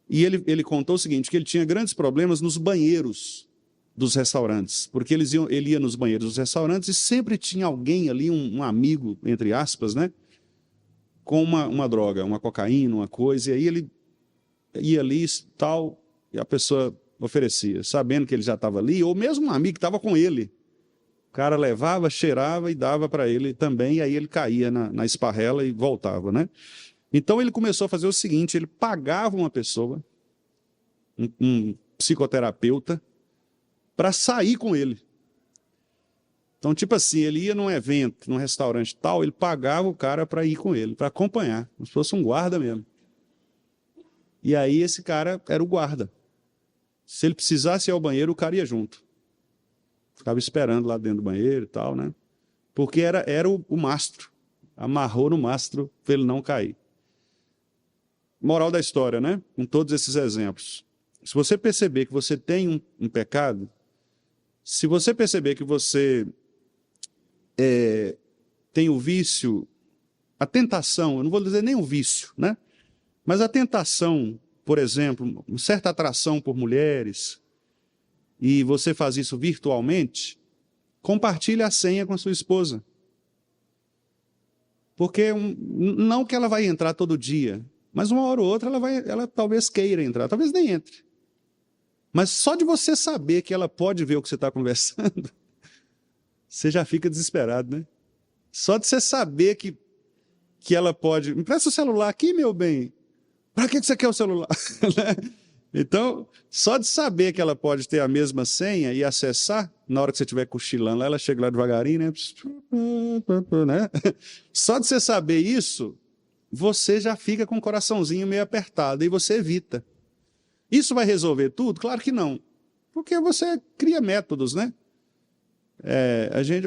e ele contou o seguinte, que ele tinha grandes problemas nos banheiros dos restaurantes, porque ele ia nos banheiros dos restaurantes e sempre tinha alguém ali, um amigo, entre aspas, né, com uma droga, uma cocaína, uma coisa, e aí ele ia ali tal, e a pessoa oferecia, sabendo que ele já estava ali, ou mesmo um amigo que estava com ele. O cara levava, cheirava e dava para ele também, e aí ele caía na esparrela e voltava, né? Então ele começou a fazer o seguinte: ele pagava uma pessoa, um psicoterapeuta, para sair com ele. Então, tipo assim, ele ia num evento, num restaurante tal, ele pagava o cara para ir com ele, para acompanhar, como se fosse um guarda mesmo. E aí esse cara era o guarda. Se ele precisasse ir ao banheiro, o cara ia junto. Ficava esperando lá dentro do banheiro e tal, né? Porque era o mastro. Amarrou no mastro para ele não cair. Moral da história, né? Com todos esses exemplos. Se você perceber que você tem um pecado, se você perceber que você tem o vício, a tentação, eu não vou dizer nem o vício, né? Mas a tentação, por exemplo, uma certa atração por mulheres, e você faz isso virtualmente, compartilhe a senha com a sua esposa. Porque não que ela vai entrar todo dia, mas uma hora ou outra ela talvez queira entrar, talvez nem entre. Mas só de você saber que ela pode ver o que você está conversando, você já fica desesperado, né? Só de você saber que ela pode... Me presta o celular aqui, meu bem. Para que você quer o celular? Então, só de saber que ela pode ter a mesma senha e acessar, na hora que você estiver cochilando lá, ela chega lá devagarinho, né? Só de você saber isso, você já fica com o coraçãozinho meio apertado e você evita. Isso vai resolver tudo? Claro que não. Porque você cria métodos, né?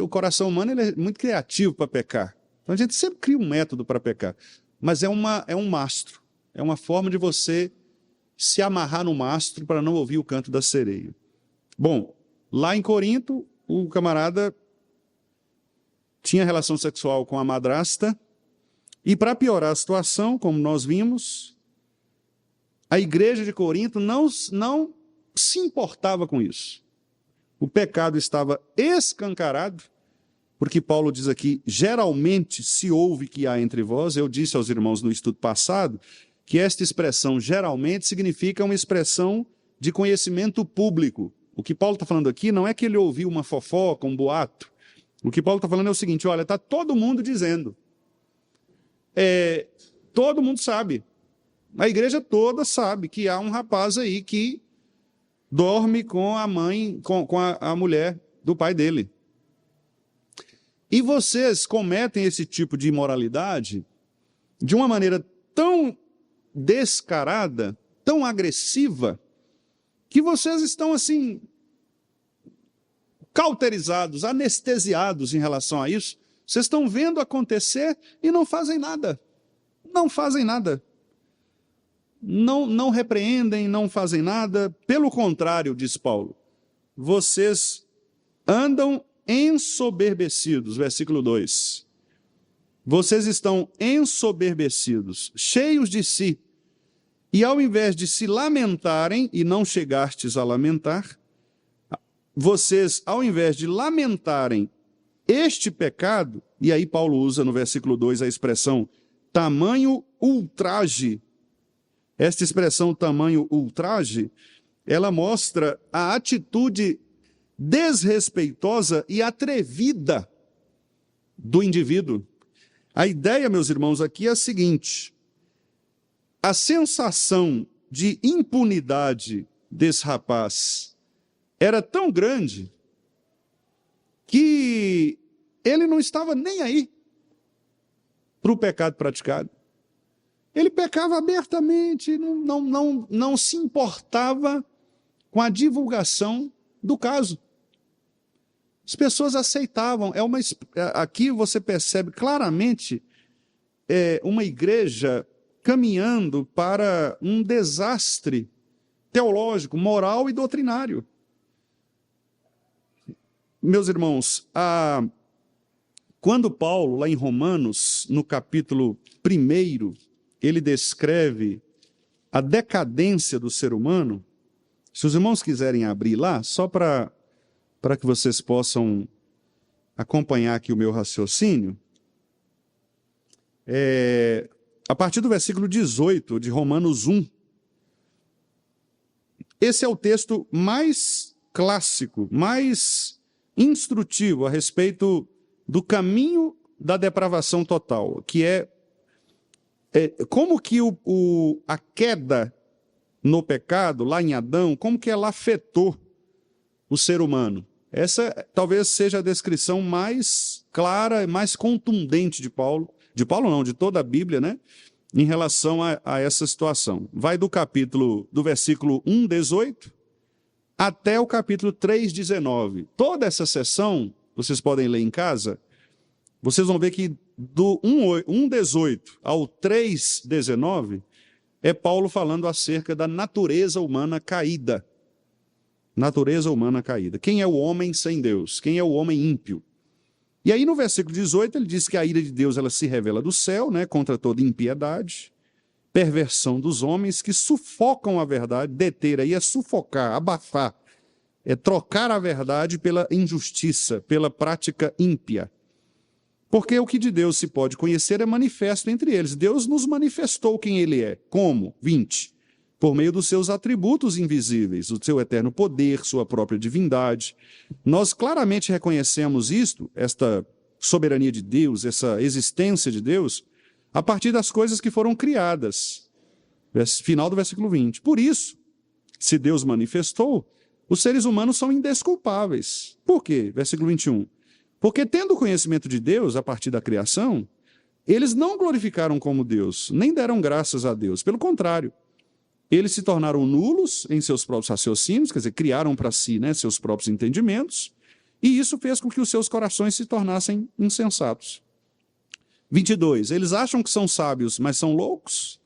O coração humano ele é muito criativo para pecar. Então a gente sempre cria um método para pecar. Mas é um mastro. É uma forma de você se amarrar no mastro para não ouvir o canto da sereia. Bom, lá em Corinto, o camarada tinha relação sexual com a madrasta e, para piorar a situação, como nós vimos, a igreja de Corinto não se importava com isso. O pecado estava escancarado, porque Paulo diz aqui, geralmente se ouve que há entre vós. Eu disse aos irmãos no estudo passado que esta expressão geralmente significa uma expressão de conhecimento público. O que Paulo está falando aqui não é que ele ouviu uma fofoca, um boato. O que Paulo está falando é o seguinte: olha, está todo mundo dizendo. Todo mundo sabe. A igreja toda sabe que há um rapaz aí que dorme com a mãe, com a mulher do pai dele. E vocês cometem esse tipo de imoralidade de uma maneira tão descarada, tão agressiva, que vocês estão assim cauterizados, anestesiados em relação a isso. Vocês estão vendo acontecer e não fazem nada. Não fazem nada. não repreendem, não fazem nada. Pelo contrário, diz Paulo, vocês andam ensoberbecidos, versículo 2. Vocês estão ensoberbecidos, cheios de si, e ao invés de se lamentarem, e não chegastes a lamentar, vocês, ao invés de lamentarem este pecado, e aí Paulo usa no versículo 2 a expressão tamanho ultraje. Esta expressão tamanho ultraje, ela mostra a atitude desrespeitosa e atrevida do indivíduo. A ideia, meus irmãos, aqui é a seguinte: a sensação de impunidade desse rapaz era tão grande que ele não estava nem aí para o pecado praticado. Ele pecava abertamente, não se importava com a divulgação do caso. As pessoas aceitavam. Aqui você percebe claramente uma igreja caminhando para um desastre teológico, moral e doutrinário. Meus irmãos, quando Paulo, lá em Romanos, no capítulo 1, ele descreve a decadência do ser humano, se os irmãos quiserem abrir lá, só para que vocês possam acompanhar aqui o meu raciocínio, a partir do versículo 18 de Romanos 1, esse é o texto mais clássico, mais instrutivo a respeito do caminho da depravação total, que é como que a queda no pecado, lá em Adão, como que ela afetou o ser humano. Essa talvez seja a descrição mais clara e mais contundente de Paulo. De Paulo não, de toda a Bíblia, né? Em relação a essa situação. Vai do versículo 1:18 até o capítulo 3:19. Toda essa sessão, vocês podem ler em casa, vocês vão ver que do 1:18 ao 3:19 é Paulo falando acerca da natureza humana caída. Natureza humana caída. Quem é o homem sem Deus? Quem é o homem ímpio? E aí no versículo 18 ele diz que a ira de Deus ela se revela do céu, né, contra toda impiedade, perversão dos homens que sufocam a verdade. Deter aí é sufocar, abafar, é trocar a verdade pela injustiça, pela prática ímpia. Porque o que de Deus se pode conhecer é manifesto entre eles. Deus nos manifestou quem ele é. Como? 20. Por meio dos seus atributos invisíveis, o seu eterno poder, sua própria divindade. Nós claramente reconhecemos isto, esta soberania de Deus, essa existência de Deus, a partir das coisas que foram criadas. Final do versículo 20. Por isso, se Deus manifestou, os seres humanos são indesculpáveis. Por quê? Versículo 21. Porque tendo o conhecimento de Deus a partir da criação, eles não glorificaram como Deus, nem deram graças a Deus. Pelo contrário, eles se tornaram nulos em seus próprios raciocínios, quer dizer, criaram para si, né, seus próprios entendimentos, e isso fez com que os seus corações se tornassem insensatos. 22. Eles acham que são sábios, mas são loucos.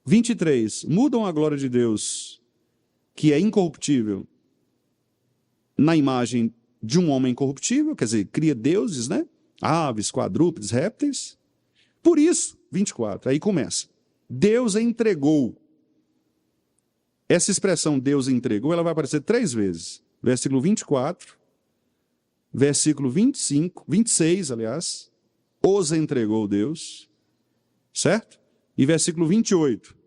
23. Mudam a glória de Deus, que é incorruptível, na imagem de um homem corruptível, quer dizer, cria deuses, né? Aves, quadrúpedes, répteis. Por isso, 24, aí começa. Deus entregou. Essa expressão Deus entregou, ela vai aparecer 3 vezes. Versículo 24, versículo 25, 26, aliás, os entregou Deus, certo? E versículo 28,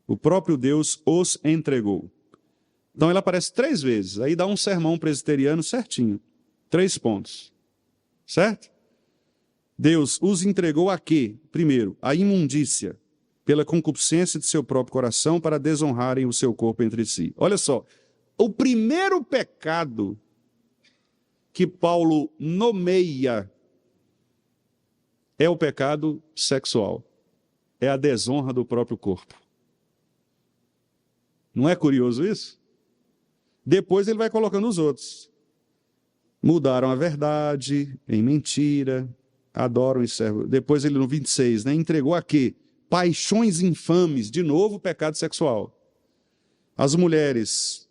o próprio Deus os entregou. Então ela aparece 3 vezes, aí dá um sermão presbiteriano certinho. 3 pontos. Certo? Deus os entregou a quê? Primeiro, a imundícia, pela concupiscência de seu próprio coração, para desonrarem o seu corpo entre si. Olha só, o primeiro pecado que Paulo nomeia é o pecado sexual. É a desonra do próprio corpo. Não é curioso isso? Depois ele vai colocando os outros. Mudaram a verdade em mentira, adoram e servem. Depois ele no 26, né, entregou a quê? paixões infames, de novo, pecado sexual. As mulheres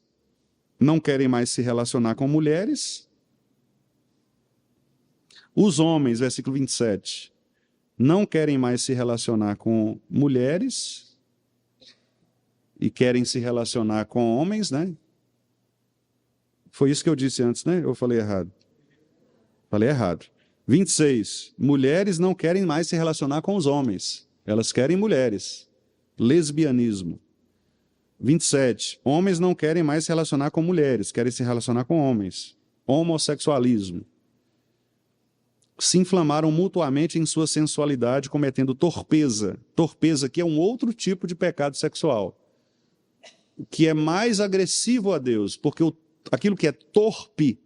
não querem mais se relacionar com mulheres. Os homens, versículo 27, não querem mais se relacionar com mulheres e querem se relacionar com homens, né? Foi isso que eu disse antes, né? Eu falei errado. Falei errado. 26. Mulheres não querem mais se relacionar com os homens. Elas querem mulheres. Lesbianismo. 27. Homens não querem mais se relacionar com mulheres, querem se relacionar com homens. Homossexualismo. Se inflamaram mutuamente em sua sensualidade, cometendo torpeza. Torpeza, que é um outro tipo de pecado sexual, que é mais agressivo a Deus, porque aquilo que é torpe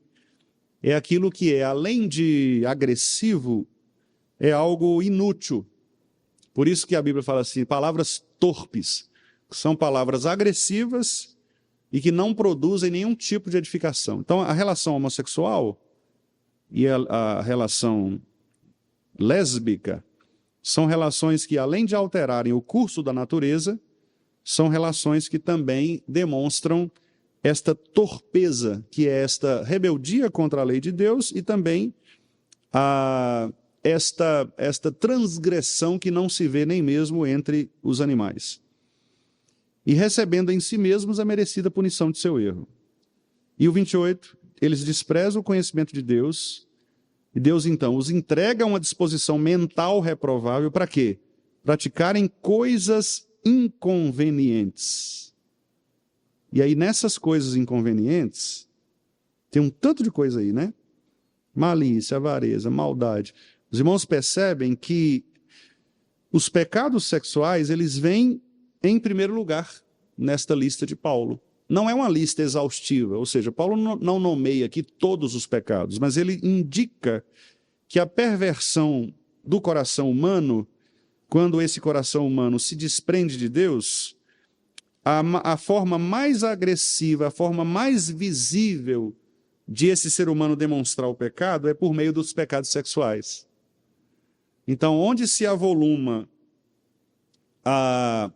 é aquilo que é, além de agressivo, é algo inútil. Por isso que a Bíblia fala assim, palavras torpes, são palavras agressivas e que não produzem nenhum tipo de edificação. Então, a relação homossexual e a relação lésbica são relações que, além de alterarem o curso da natureza, são relações que também demonstram esta torpeza, que é esta rebeldia contra a lei de Deus e também esta transgressão que não se vê nem mesmo entre os animais. E recebendo em si mesmos a merecida punição de seu erro. E o 28, eles desprezam o conhecimento de Deus, e Deus então os entrega a uma disposição mental reprovável para quê? Praticarem coisas inconvenientes. E aí nessas coisas inconvenientes, tem um tanto de coisa aí, né? Malícia, avareza, maldade. Os irmãos percebem que os pecados sexuais, eles vêm em primeiro lugar nesta lista de Paulo. Não é uma lista exaustiva, ou seja, Paulo não nomeia aqui todos os pecados, mas ele indica que a perversão do coração humano, quando esse coração humano se desprende de Deus, a forma mais agressiva, a forma mais visível de esse ser humano demonstrar o pecado é por meio dos pecados sexuais. Então, onde se avoluma a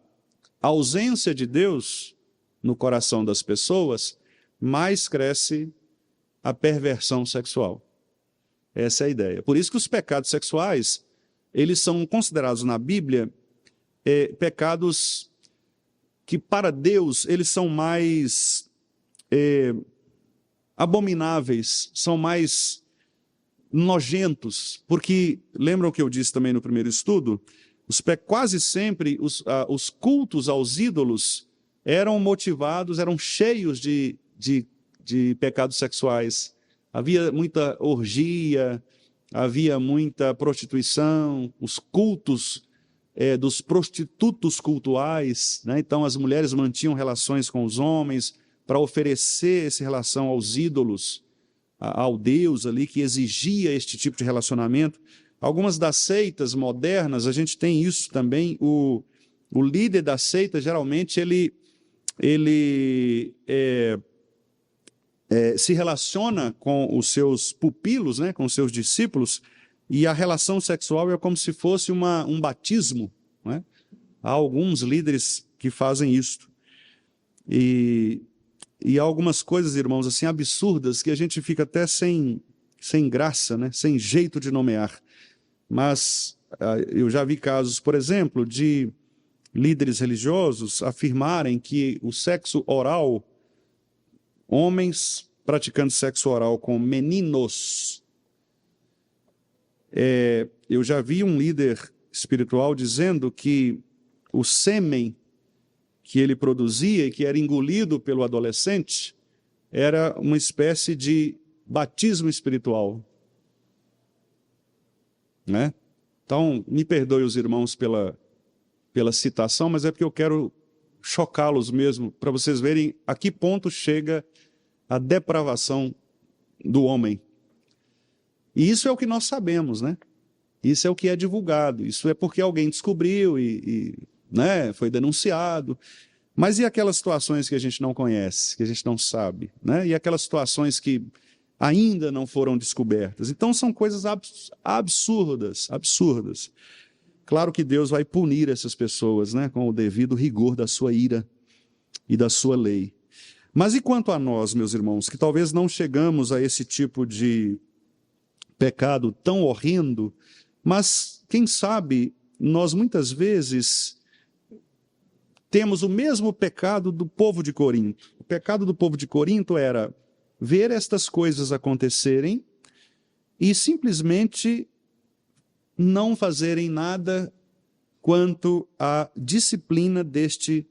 ausência de Deus no coração das pessoas, mais cresce a perversão sexual. Essa é a ideia. Por isso que os pecados sexuais, eles são considerados na Bíblia pecados que para Deus eles são mais abomináveis, são mais nojentos, porque lembram que eu disse também no primeiro estudo? Quase sempre os cultos aos ídolos eram motivados, eram cheios de pecados sexuais. Havia muita orgia, havia muita prostituição, os cultos dos prostitutos cultuais, né? Então as mulheres mantinham relações com os homens para oferecer essa relação aos ídolos, ao Deus ali que exigia este tipo de relacionamento. Algumas das seitas modernas, a gente tem isso também, o líder da seita, geralmente, ele se relaciona com os seus pupilos, né, com os seus discípulos, e a relação sexual é como se fosse um batismo, né? Há alguns líderes que fazem isso. E há algumas coisas, irmãos, assim, absurdas, que a gente fica até sem graça, né, sem jeito de nomear. Mas eu já vi casos, por exemplo, de líderes religiosos afirmarem que o sexo oral, homens praticando sexo oral com meninos, eu já vi um líder espiritual dizendo que o sêmen que ele produzia e que era engolido pelo adolescente era uma espécie de batismo espiritual. Né? Então, me perdoe os irmãos pela citação, mas é porque eu quero chocá-los mesmo, para vocês verem a que ponto chega a depravação do homem. E isso é o que nós sabemos, né? Isso é o que é divulgado, isso é porque alguém descobriu né, foi denunciado. Mas e aquelas situações que a gente não conhece, que a gente não sabe, né? E aquelas situações que ainda não foram descobertas? Então são coisas absurdas. Claro que Deus vai punir essas pessoas, né, com o devido rigor da sua ira e da sua lei. Mas e quanto a nós, meus irmãos, que talvez não chegamos a esse tipo de pecado tão horrendo, mas, quem sabe, nós muitas vezes temos o mesmo pecado do povo de Corinto. O pecado do povo de Corinto era ver estas coisas acontecerem e simplesmente não fazerem nada quanto à disciplina deste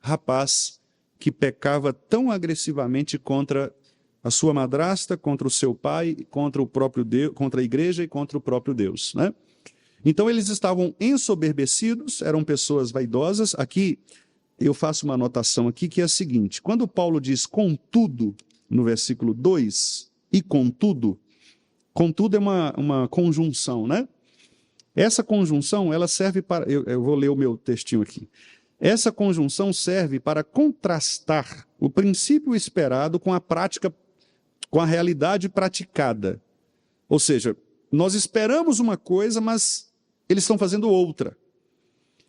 rapaz que pecava tão agressivamente contra a sua madrasta, contra o seu pai, contra o próprio Deus, contra a igreja e contra o próprio Deus, né? Então eles estavam ensoberbecidos, eram pessoas vaidosas. Aqui eu faço uma anotação aqui que é a seguinte: quando Paulo diz contudo, no versículo 2, e contudo é uma conjunção, né? Essa conjunção, ela serve para... Eu vou ler o meu textinho aqui. Essa conjunção serve para contrastar o princípio esperado com a prática, com a realidade praticada. Ou seja, nós esperamos uma coisa, mas eles estão fazendo outra.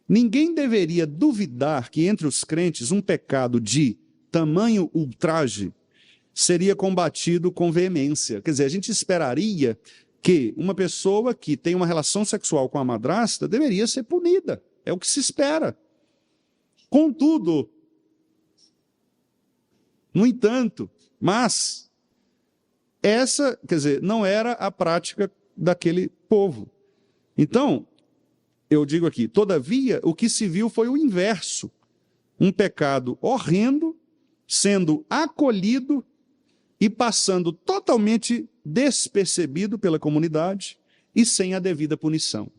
Ninguém deveria duvidar que entre os crentes um pecado de tamanho ultraje seria combatido com veemência. Quer dizer, a gente esperaria que uma pessoa que tem uma relação sexual com a madrasta deveria ser punida. É o que se espera. Contudo, no entanto, mas essa, quer dizer, não era a prática daquele povo. Então, eu digo aqui, todavia, o que se viu foi o inverso. Um pecado horrendo, sendo acolhido e passando totalmente despercebido pela comunidade e sem a devida punição.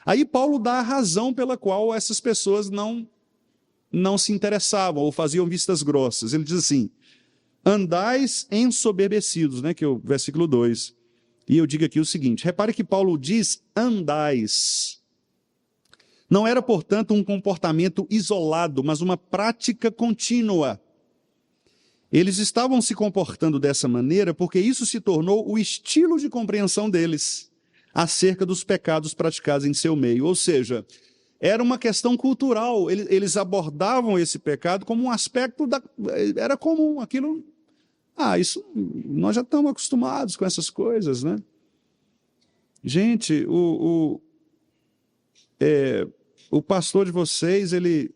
Aí Paulo dá a razão pela qual essas pessoas não se interessavam ou faziam vistas grossas. Ele diz assim: andais ensoberbecidos, né, que é o versículo 2. E eu digo aqui o seguinte, repare que Paulo diz andais. Não era, portanto, um comportamento isolado, mas uma prática contínua. Eles estavam se comportando dessa maneira porque isso se tornou o estilo de compreensão deles acerca dos pecados praticados em seu meio. Ou seja, era uma questão cultural. Eles abordavam esse pecado como um aspecto da... Era comum, aquilo... isso nós já estamos acostumados com essas coisas, né? Gente, o pastor de vocês, ele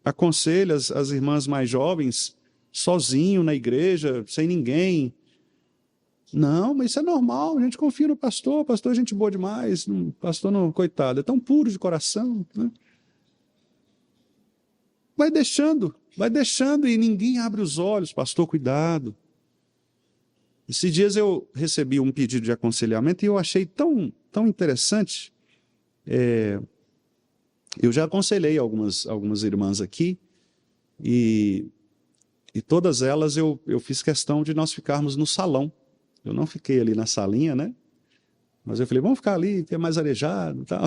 aconselha as irmãs mais jovens sozinho na igreja, sem ninguém. Não, mas isso é normal, a gente confia no pastor, o pastor é gente boa demais, o pastor não, coitado, é tão puro de coração, né? Vai deixando e ninguém abre os olhos, pastor, cuidado. Esses dias eu recebi um pedido de aconselhamento e eu achei tão interessante. Eu já aconselhei algumas irmãs aqui e todas elas eu fiz questão de nós ficarmos no salão. Eu não fiquei ali na salinha, né? Mas eu falei, vamos ficar ali, que é mais arejado e tal.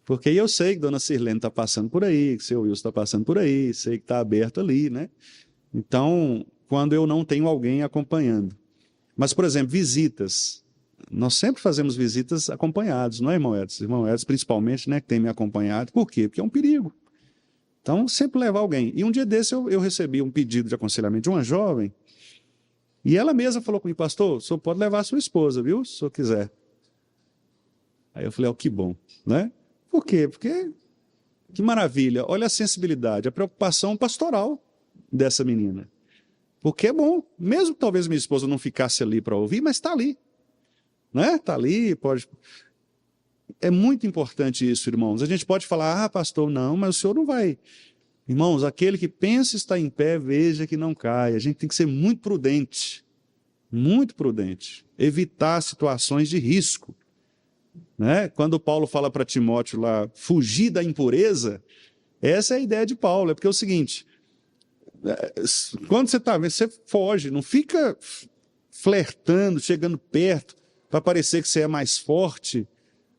Porque eu sei que Dona Sirlene está passando por aí, que seu Wilson está passando por aí, sei que está aberto ali, né? Então, quando eu não tenho alguém acompanhando. Mas, por exemplo, visitas. Nós sempre fazemos visitas acompanhados, não é, irmão Edson? Irmão Edson, principalmente, né, que tem me acompanhado. Por quê? Porque é um perigo. Então, sempre levar alguém. E um dia desse eu recebi um pedido de aconselhamento de uma jovem, e ela mesma falou comigo, pastor, o senhor pode levar a sua esposa, viu, se o senhor quiser. Aí eu falei, que bom, né? Por quê? Porque, que maravilha, olha a sensibilidade, a preocupação pastoral dessa menina. Porque é bom, mesmo que talvez minha esposa não ficasse ali para ouvir, mas está ali, né? Está ali, pode... É muito importante isso, irmãos. A gente pode falar, pastor, não, mas o senhor não vai... Irmãos, aquele que pensa estar em pé, veja que não cai. A gente tem que ser muito prudente, evitar situações de risco, né? Quando Paulo fala para Timóteo lá, fugir da impureza, essa é a ideia de Paulo, é porque é o seguinte, quando você está vendo, você foge, não fica flertando, chegando perto, para parecer que você é mais forte.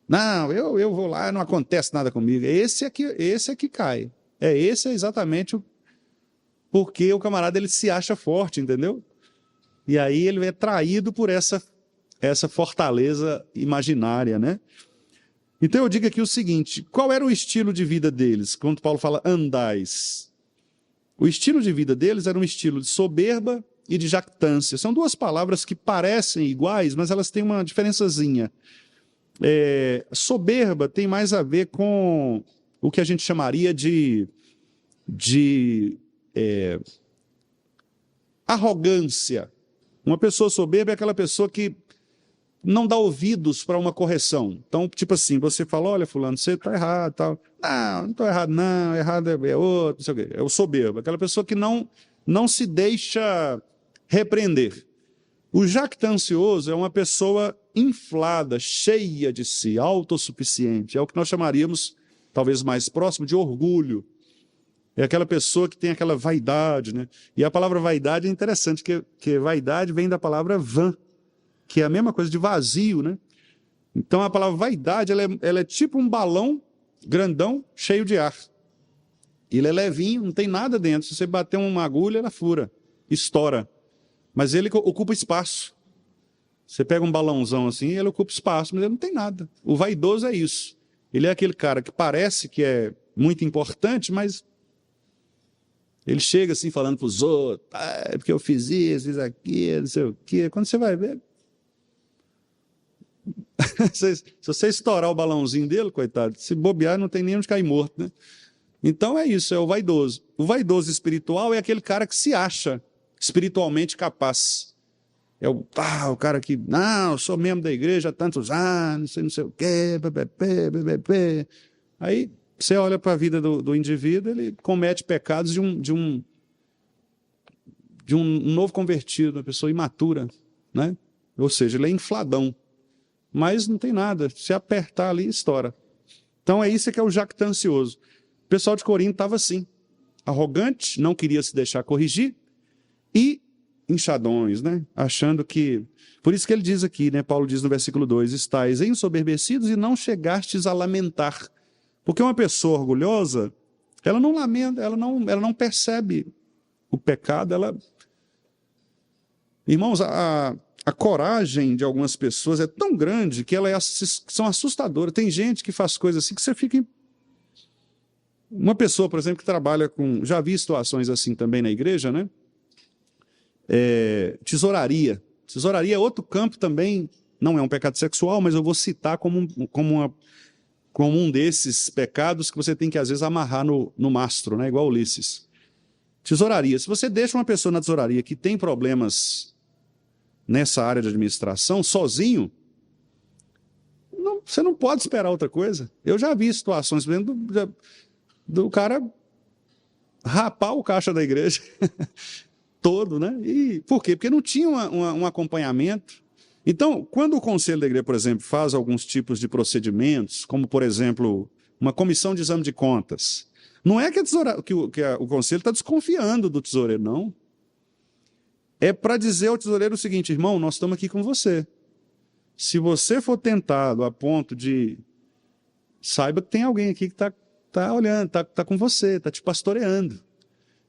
Não, eu vou lá, não acontece nada comigo. Esse é que cai. Esse é exatamente porque o camarada ele se acha forte, entendeu? E aí ele é traído por essa fortaleza imaginária, né? Então eu digo aqui o seguinte, qual era o estilo de vida deles? Quando Paulo fala andais. O estilo de vida deles era um estilo de soberba e de jactância. São duas palavras que parecem iguais, mas elas têm uma diferençazinha. Soberba tem mais a ver com o que a gente chamaria de arrogância. Uma pessoa soberba é aquela pessoa que não dá ouvidos para uma correção. Então, tipo assim, você fala, olha, fulano, você está errado, tal. Não estou errado, não, errado é outro, não sei o quê. É o soberbo, aquela pessoa que não se deixa repreender. O jactancioso é uma pessoa inflada, cheia de si, autossuficiente. É o que nós chamaríamos, talvez mais próximo, de orgulho. É aquela pessoa que tem aquela vaidade, né? E a palavra vaidade é interessante, porque vaidade vem da palavra vã, que é a mesma coisa de vazio, né? Então a palavra vaidade, ela é tipo um balão grandão, cheio de ar. Ele é levinho, não tem nada dentro. Se você bater uma agulha, ela fura, estoura. Mas ele ocupa espaço. Você pega um balãozão assim, ele ocupa espaço, mas ele não tem nada. O vaidoso é isso. Ele é aquele cara que parece que é muito importante, mas ele chega assim falando para os outros, é porque eu fiz isso, fiz aquilo, não sei o quê. Quando você vai ver, se você estourar o balãozinho dele, coitado, se bobear, não tem nem onde cair morto, né? Então é isso, é o vaidoso. O vaidoso espiritual é aquele cara que se acha espiritualmente capaz. É o cara que, não, eu sou membro da igreja há tantos anos, não sei o quê, bebê. Aí você olha para a vida do indivíduo, ele comete pecados de um novo convertido, uma pessoa imatura, né? Ou seja, ele é infladão. Mas não tem nada, se apertar ali, estoura. Então é isso que é o jactancioso. O pessoal de Corinto estava assim, arrogante, não queria se deixar corrigir e inchadões, né? Achando que... Por isso que ele diz aqui, né? Paulo diz no versículo 2, estáis ensoberbecidos e não chegastes a lamentar. Porque uma pessoa orgulhosa, ela não lamenta, ela não percebe o pecado, ela... Irmãos, a coragem de algumas pessoas é tão grande que são assustadoras. Tem gente que faz coisas assim que você fica... Uma pessoa, por exemplo, que trabalha com... Já vi situações assim também na igreja, né? Tesouraria. Tesouraria é outro campo também, não é um pecado sexual, mas eu vou citar como um desses pecados que você tem que, às vezes, amarrar no mastro, né? Igual Ulisses. Tesouraria. Se você deixa uma pessoa na tesouraria que tem problemas nessa área de administração, sozinho, você não pode esperar outra coisa. Eu já vi situações, por exemplo, do cara rapar o caixa da igreja todo, né? E por quê? Porque não tinha um acompanhamento. Então, quando o conselho da igreja, por exemplo, faz alguns tipos de procedimentos, como, por exemplo, uma comissão de exame de contas, não é que o conselho está desconfiando do tesoureiro, não. É para dizer ao tesoureiro o seguinte, irmão, nós estamos aqui com você. Se você for tentado a ponto de... Saiba que tem alguém aqui que está olhando, está com você, está te pastoreando.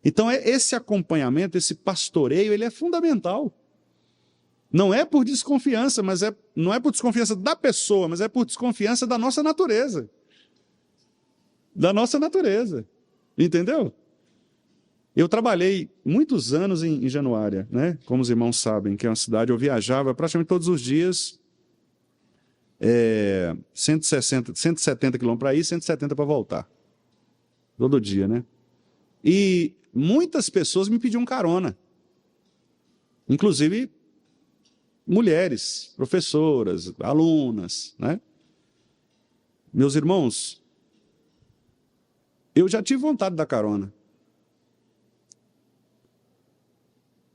Então, esse acompanhamento, esse pastoreio, ele é fundamental. Não é por desconfiança, não é por desconfiança da pessoa, mas é por desconfiança da nossa natureza. Da nossa natureza. Entendeu? Eu trabalhei muitos anos em Januária, né? Como os irmãos sabem, que é uma cidade, eu viajava praticamente todos os dias, 170 quilômetros para ir, 170 para voltar. Todo dia, né? E muitas pessoas me pediam carona. Inclusive mulheres, professoras, alunas, né? Meus irmãos, eu já tive vontade de dar carona.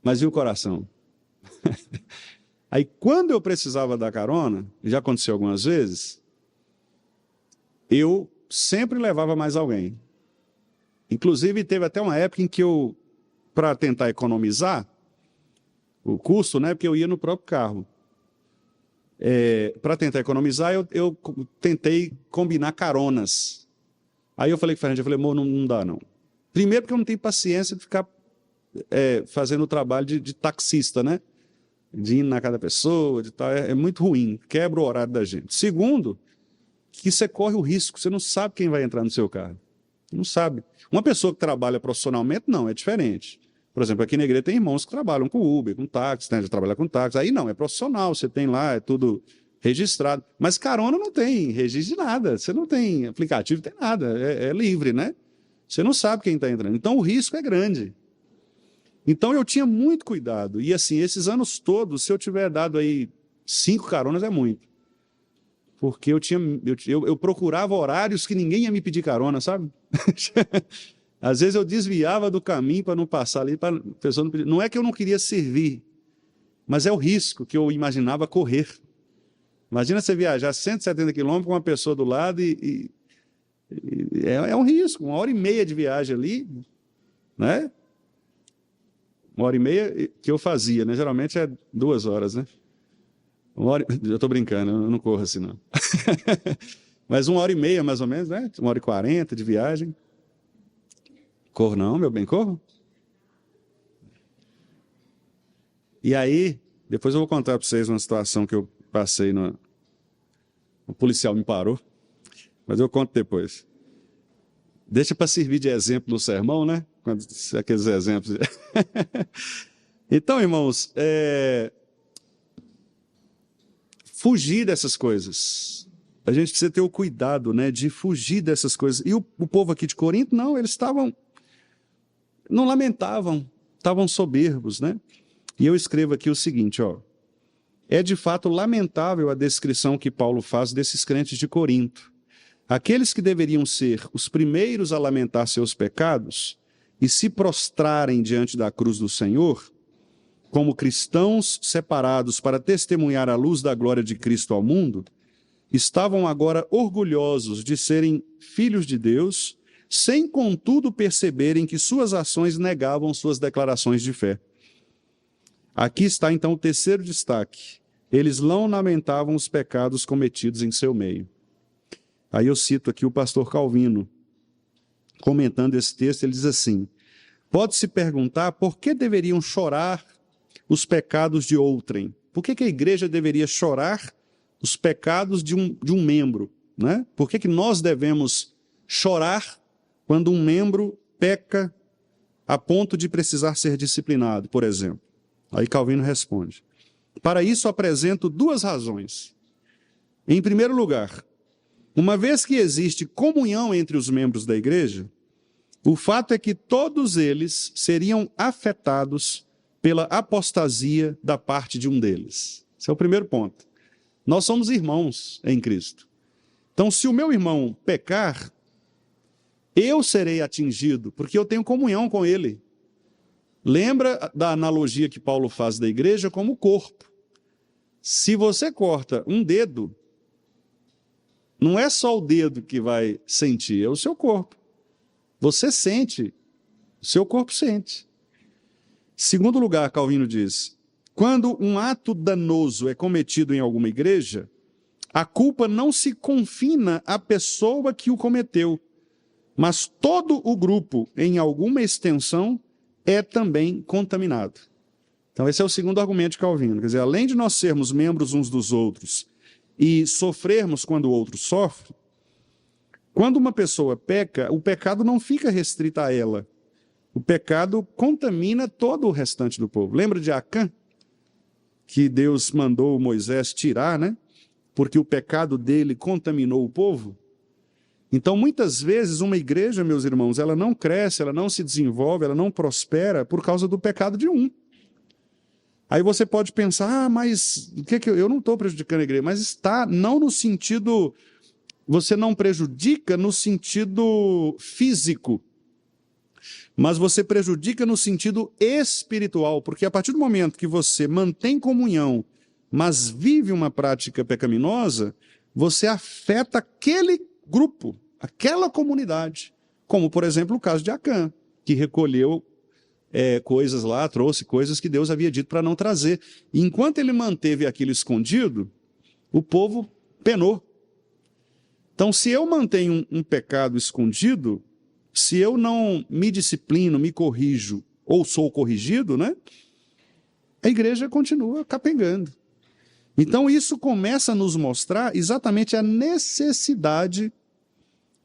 Mas e o coração? Aí, quando eu precisava dar carona, já aconteceu algumas vezes, eu sempre levava mais alguém. Inclusive, teve até uma época em que eu, para tentar economizar o custo, né, porque eu ia no próprio carro, para tentar economizar, eu tentei combinar caronas. Aí eu falei com o Fernando, amor, não dá não. Primeiro porque eu não tenho paciência de ficar fazendo o trabalho de taxista, né? De ir na casa da pessoa, de tal, é muito ruim, quebra o horário da gente. Segundo, que você corre o risco, você não sabe quem vai entrar no seu carro. Não sabe. Uma pessoa que trabalha profissionalmente, não, é diferente. Por exemplo, aqui na igreja tem irmãos que trabalham com Uber, com táxi, né? Já trabalha com táxi. Aí não, é profissional, você tem lá, é tudo registrado. Mas carona não tem registro de nada. Você não tem aplicativo, não tem nada. É livre, né? Você não sabe quem está entrando. Então o risco é grande. Então eu tinha muito cuidado. E assim, esses anos todos, se eu tiver dado aí 5 caronas, é muito. Porque eu procurava horários que ninguém ia me pedir carona, sabe? Às vezes eu desviava do caminho para não passar ali, para a pessoa não pedir. Não é que eu não queria servir, mas é o risco que eu imaginava correr. Imagina você viajar 170 quilômetros com uma pessoa do lado é um risco, 1h30 de viagem ali, né? 1h30 que eu fazia, né? Geralmente é 2 horas, né? Eu estou brincando, eu não corro assim, não. Mas 1h30, mais ou menos, né? 1h40 de viagem. Corro não, meu bem, corro. E aí, depois eu vou contar para vocês uma situação que eu passei. O policial me parou, mas eu conto depois. Deixa para servir de exemplo no sermão, né? Aqueles exemplos. Então, irmãos, fugir dessas coisas. A gente precisa ter o cuidado, né, de fugir dessas coisas. E o povo aqui de Corinto, não, eles não lamentavam, estavam soberbos, né? E eu escrevo aqui o seguinte, ó. É de fato lamentável a descrição que Paulo faz desses crentes de Corinto. Aqueles que deveriam ser os primeiros a lamentar seus pecados e se prostrarem diante da cruz do Senhor, como cristãos separados para testemunhar a luz da glória de Cristo ao mundo, estavam agora orgulhosos de serem filhos de Deus, sem contudo perceberem que suas ações negavam suas declarações de fé. Aqui está então o terceiro destaque. Eles não lamentavam os pecados cometidos em seu meio. Aí eu cito aqui o pastor Calvino, comentando esse texto, ele diz assim: pode-se perguntar por que deveriam chorar os pecados de outrem? Por que a igreja deveria chorar os pecados de um membro, né? Por que nós devemos chorar quando um membro peca a ponto de precisar ser disciplinado, por exemplo? Aí Calvino responde: para isso apresento 2 razões. Em primeiro lugar, uma vez que existe comunhão entre os membros da igreja, o fato é que todos eles seriam afetados pela apostasia da parte de um deles. Esse é o primeiro ponto. Nós somos irmãos em Cristo. Então, se o meu irmão pecar, eu serei atingido, porque eu tenho comunhão com ele. Lembra da analogia que Paulo faz da igreja como corpo. Se você corta um dedo, não é só o dedo que vai sentir, é o seu corpo. Você sente, o seu corpo sente. Segundo lugar, Calvino diz, quando um ato danoso é cometido em alguma igreja, a culpa não se confina à pessoa que o cometeu, mas todo o grupo, em alguma extensão, é também contaminado. Então esse é o segundo argumento de Calvino. Quer dizer, além de nós sermos membros uns dos outros e sofrermos quando o outro sofre, quando uma pessoa peca, o pecado não fica restrito a ela. O pecado contamina todo o restante do povo. Lembra de Acã? Que Deus mandou Moisés tirar, né? Porque o pecado dele contaminou o povo. Então, muitas vezes, uma igreja, meus irmãos, ela não cresce, ela não se desenvolve, ela não prospera por causa do pecado de um. Aí você pode pensar, mas o que eu não estou prejudicando a igreja, mas está não no sentido, você não prejudica no sentido físico, mas você prejudica no sentido espiritual, porque a partir do momento que você mantém comunhão, mas vive uma prática pecaminosa, você afeta aquele grupo, aquela comunidade, como por exemplo o caso de Acã, que recolheu coisas lá, trouxe coisas que Deus havia dito para não trazer. E enquanto ele manteve aquilo escondido, o povo penou. Então, se eu mantenho um pecado escondido, se eu não me disciplino, me corrijo, ou sou corrigido, né? A igreja continua capengando. Então isso começa a nos mostrar exatamente a necessidade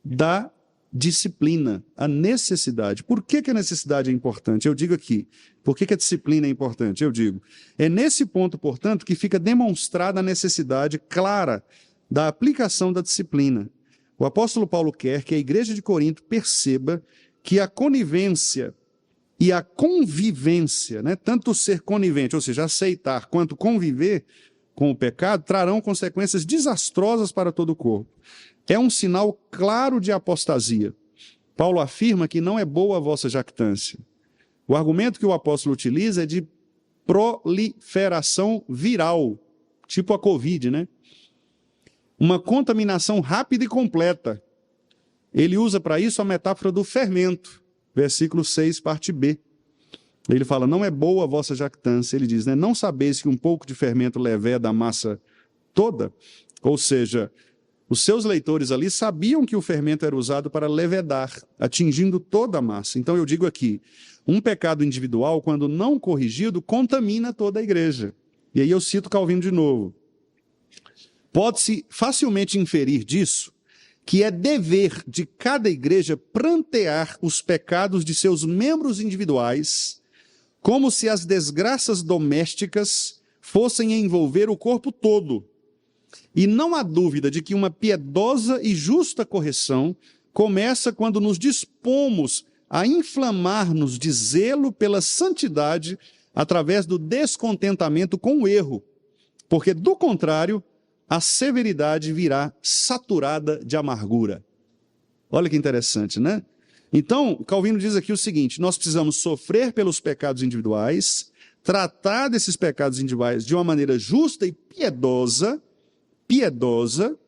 da disciplina, a necessidade. Por que a necessidade é importante? Eu digo aqui, por que a disciplina é importante? Eu digo, é nesse ponto, portanto, que fica demonstrada a necessidade clara da aplicação da disciplina. O apóstolo Paulo quer que a igreja de Corinto perceba que a conivência e a convivência, né, tanto ser conivente, ou seja, aceitar, quanto conviver com o pecado, trarão consequências desastrosas para todo o corpo. É um sinal claro de apostasia. Paulo afirma que não é boa a vossa jactância. O argumento que o apóstolo utiliza é de proliferação viral, tipo a Covid, né? Uma contaminação rápida e completa. Ele usa para isso a metáfora do fermento, versículo 6, parte B. Ele fala, não é boa a vossa jactância. Ele diz, né, não sabeis que um pouco de fermento leveda a massa toda? Ou seja, os seus leitores ali sabiam que o fermento era usado para levedar, atingindo toda a massa. Então eu digo aqui, um pecado individual, quando não corrigido, contamina toda a igreja. E aí eu cito Calvino de novo. Pode-se facilmente inferir disso que é dever de cada igreja prantear os pecados de seus membros individuais, como se as desgraças domésticas fossem envolver o corpo todo. E não há dúvida de que uma piedosa e justa correção começa quando nos dispomos a inflamar-nos de zelo pela santidade através do descontentamento com o erro, porque, do contrário, a severidade virá saturada de amargura. Olha que interessante, né? Então, Calvino diz aqui o seguinte, nós precisamos sofrer pelos pecados individuais, tratar desses pecados individuais de uma maneira justa e piedosa,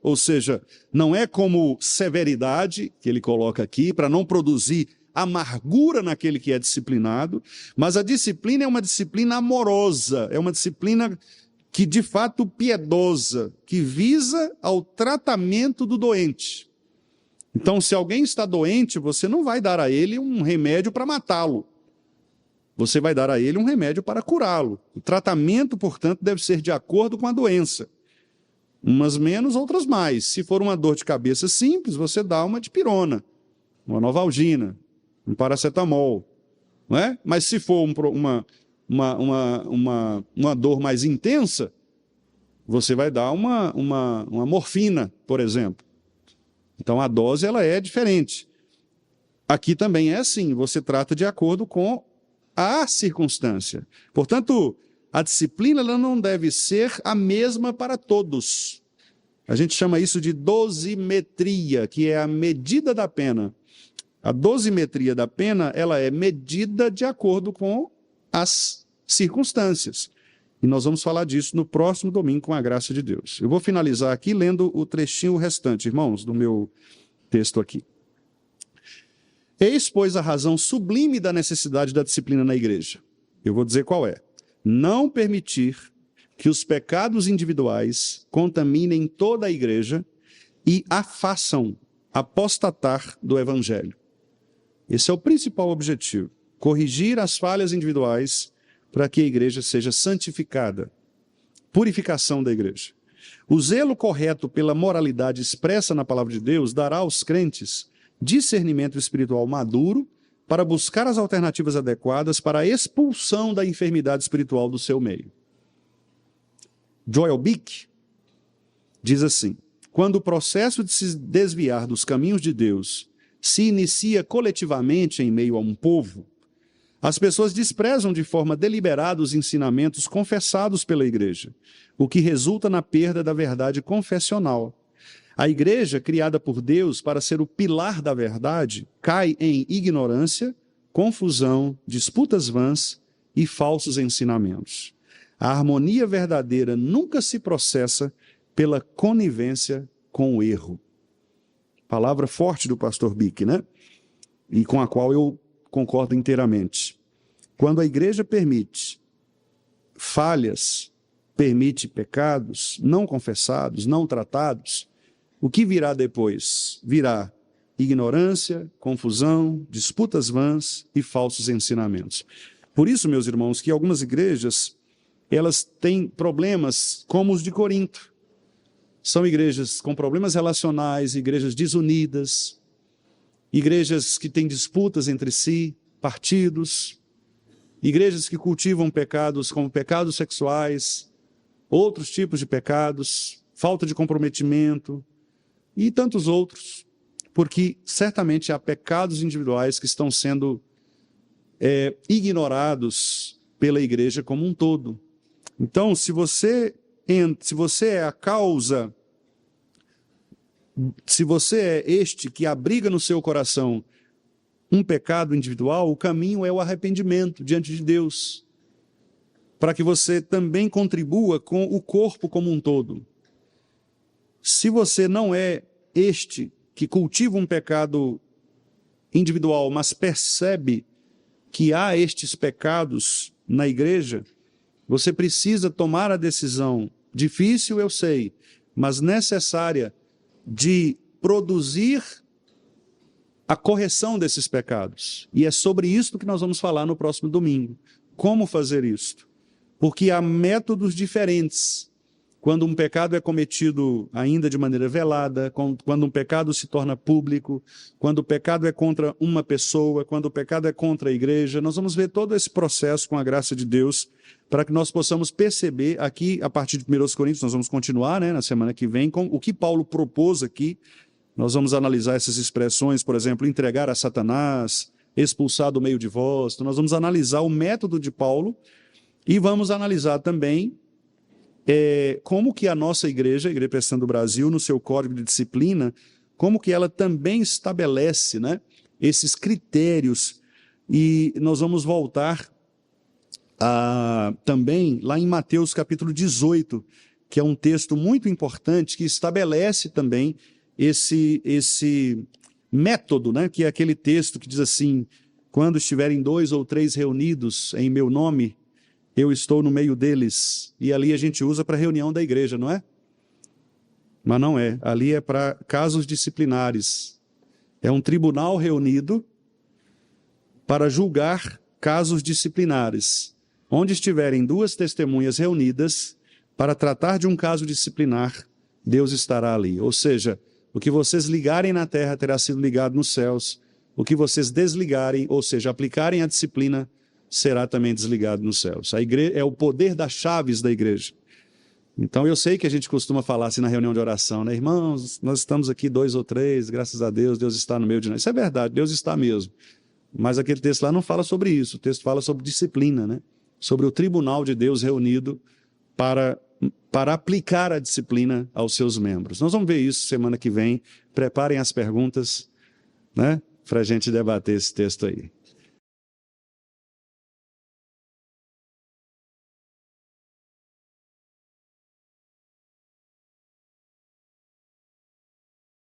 ou seja, não é como severidade, que ele coloca aqui, para não produzir amargura naquele que é disciplinado, mas a disciplina é uma disciplina amorosa, é uma disciplina que de fato piedosa, que visa ao tratamento do doente. Então, se alguém está doente, você não vai dar a ele um remédio para matá-lo. Você vai dar a ele um remédio para curá-lo. O tratamento, portanto, deve ser de acordo com a doença. Umas menos, outras mais. Se for uma dor de cabeça simples, você dá uma dipirona, uma novalgina, um paracetamol. Não é? Mas se for uma dor mais intensa, você vai dar uma morfina, por exemplo. Então a dose ela é diferente. Aqui também é assim, você trata de acordo com a circunstância. Portanto, a disciplina ela não deve ser a mesma para todos. A gente chama isso de dosimetria, que é a medida da pena. A dosimetria da pena ela é medida de acordo com as circunstâncias. E nós vamos falar disso no próximo domingo, com a graça de Deus. Eu vou finalizar aqui lendo o trechinho restante, irmãos, do meu texto aqui. Eis, pois, a razão sublime da necessidade da disciplina na igreja. Eu vou dizer qual é. Não permitir que os pecados individuais contaminem toda a igreja e a façam apostatar do evangelho. Esse é o principal objetivo. Corrigir as falhas individuais para que a igreja seja santificada. Purificação da igreja. O zelo correto pela moralidade expressa na palavra de Deus dará aos crentes discernimento espiritual maduro para buscar as alternativas adequadas para a expulsão da enfermidade espiritual do seu meio. Joel Bick diz assim, quando o processo de se desviar dos caminhos de Deus se inicia coletivamente em meio a um povo, as pessoas desprezam de forma deliberada os ensinamentos confessados pela igreja, o que resulta na perda da verdade confessional. A igreja, criada por Deus para ser o pilar da verdade, cai em ignorância, confusão, disputas vãs e falsos ensinamentos. A harmonia verdadeira nunca se processa pela conivência com o erro. Palavra forte do pastor Bick, né? E com a qual eu concordo inteiramente. Quando a igreja permite falhas, permite pecados não confessados, não tratados, o que virá depois? Virá ignorância, confusão, disputas vãs e falsos ensinamentos. Por isso, meus irmãos, que algumas igrejas elas têm problemas como os de Corinto. São igrejas com problemas relacionais, igrejas desunidas, igrejas que têm disputas entre si, partidos, igrejas que cultivam pecados como pecados sexuais, outros tipos de pecados, falta de comprometimento e tantos outros, porque certamente há pecados individuais que estão sendo ignorados pela igreja como um todo. Então, se você é a causa, se você é este que abriga no seu coração um pecado individual, o caminho é o arrependimento diante de Deus, para que você também contribua com o corpo como um todo. Se você não é este que cultiva um pecado individual, mas percebe que há estes pecados na igreja, você precisa tomar a decisão, difícil eu sei, mas necessária, de produzir a correção desses pecados. E é sobre isso que nós vamos falar no próximo domingo. Como fazer isto? Porque há métodos diferentes. Quando um pecado é cometido ainda de maneira velada, quando um pecado se torna público, quando o pecado é contra uma pessoa, quando o pecado é contra a igreja, nós vamos ver todo esse processo com a graça de Deus, para que nós possamos perceber aqui, a partir de 1 Coríntios, nós vamos continuar, na semana que vem, com o que Paulo propôs aqui. Nós vamos analisar essas expressões, por exemplo, entregar a Satanás, expulsar do meio de vós. Então, nós vamos analisar o método de Paulo e vamos analisar também como que a nossa igreja, a Igreja Presbiteriana do Brasil, no seu código de disciplina, como que ela também estabelece, esses critérios. E nós vamos voltar também lá em Mateus capítulo 18, que é um texto muito importante que estabelece também esse método, que é aquele texto que diz assim: quando estiverem 2 ou 3 reunidos em meu nome, eu estou no meio deles. E ali a gente usa para reunião da igreja, não é? Mas não é. Ali é para casos disciplinares. É um tribunal reunido para julgar casos disciplinares. Onde estiverem 2 testemunhas reunidas para tratar de um caso disciplinar, Deus estará ali. Ou seja, o que vocês ligarem na terra terá sido ligado nos céus. O que vocês desligarem, ou seja, aplicarem a disciplina, será também desligado nos céus. A igreja é o poder das chaves da igreja. Então eu sei que a gente costuma falar assim na reunião de oração, irmãos, nós estamos aqui 2 ou 3, graças a Deus, Deus está no meio de nós. Isso é verdade, Deus está mesmo. Mas aquele texto lá não fala sobre isso, o texto fala sobre disciplina, sobre o tribunal de Deus reunido para aplicar a disciplina aos seus membros. Nós vamos ver isso semana que vem. Preparem as perguntas, para a gente debater esse texto aí.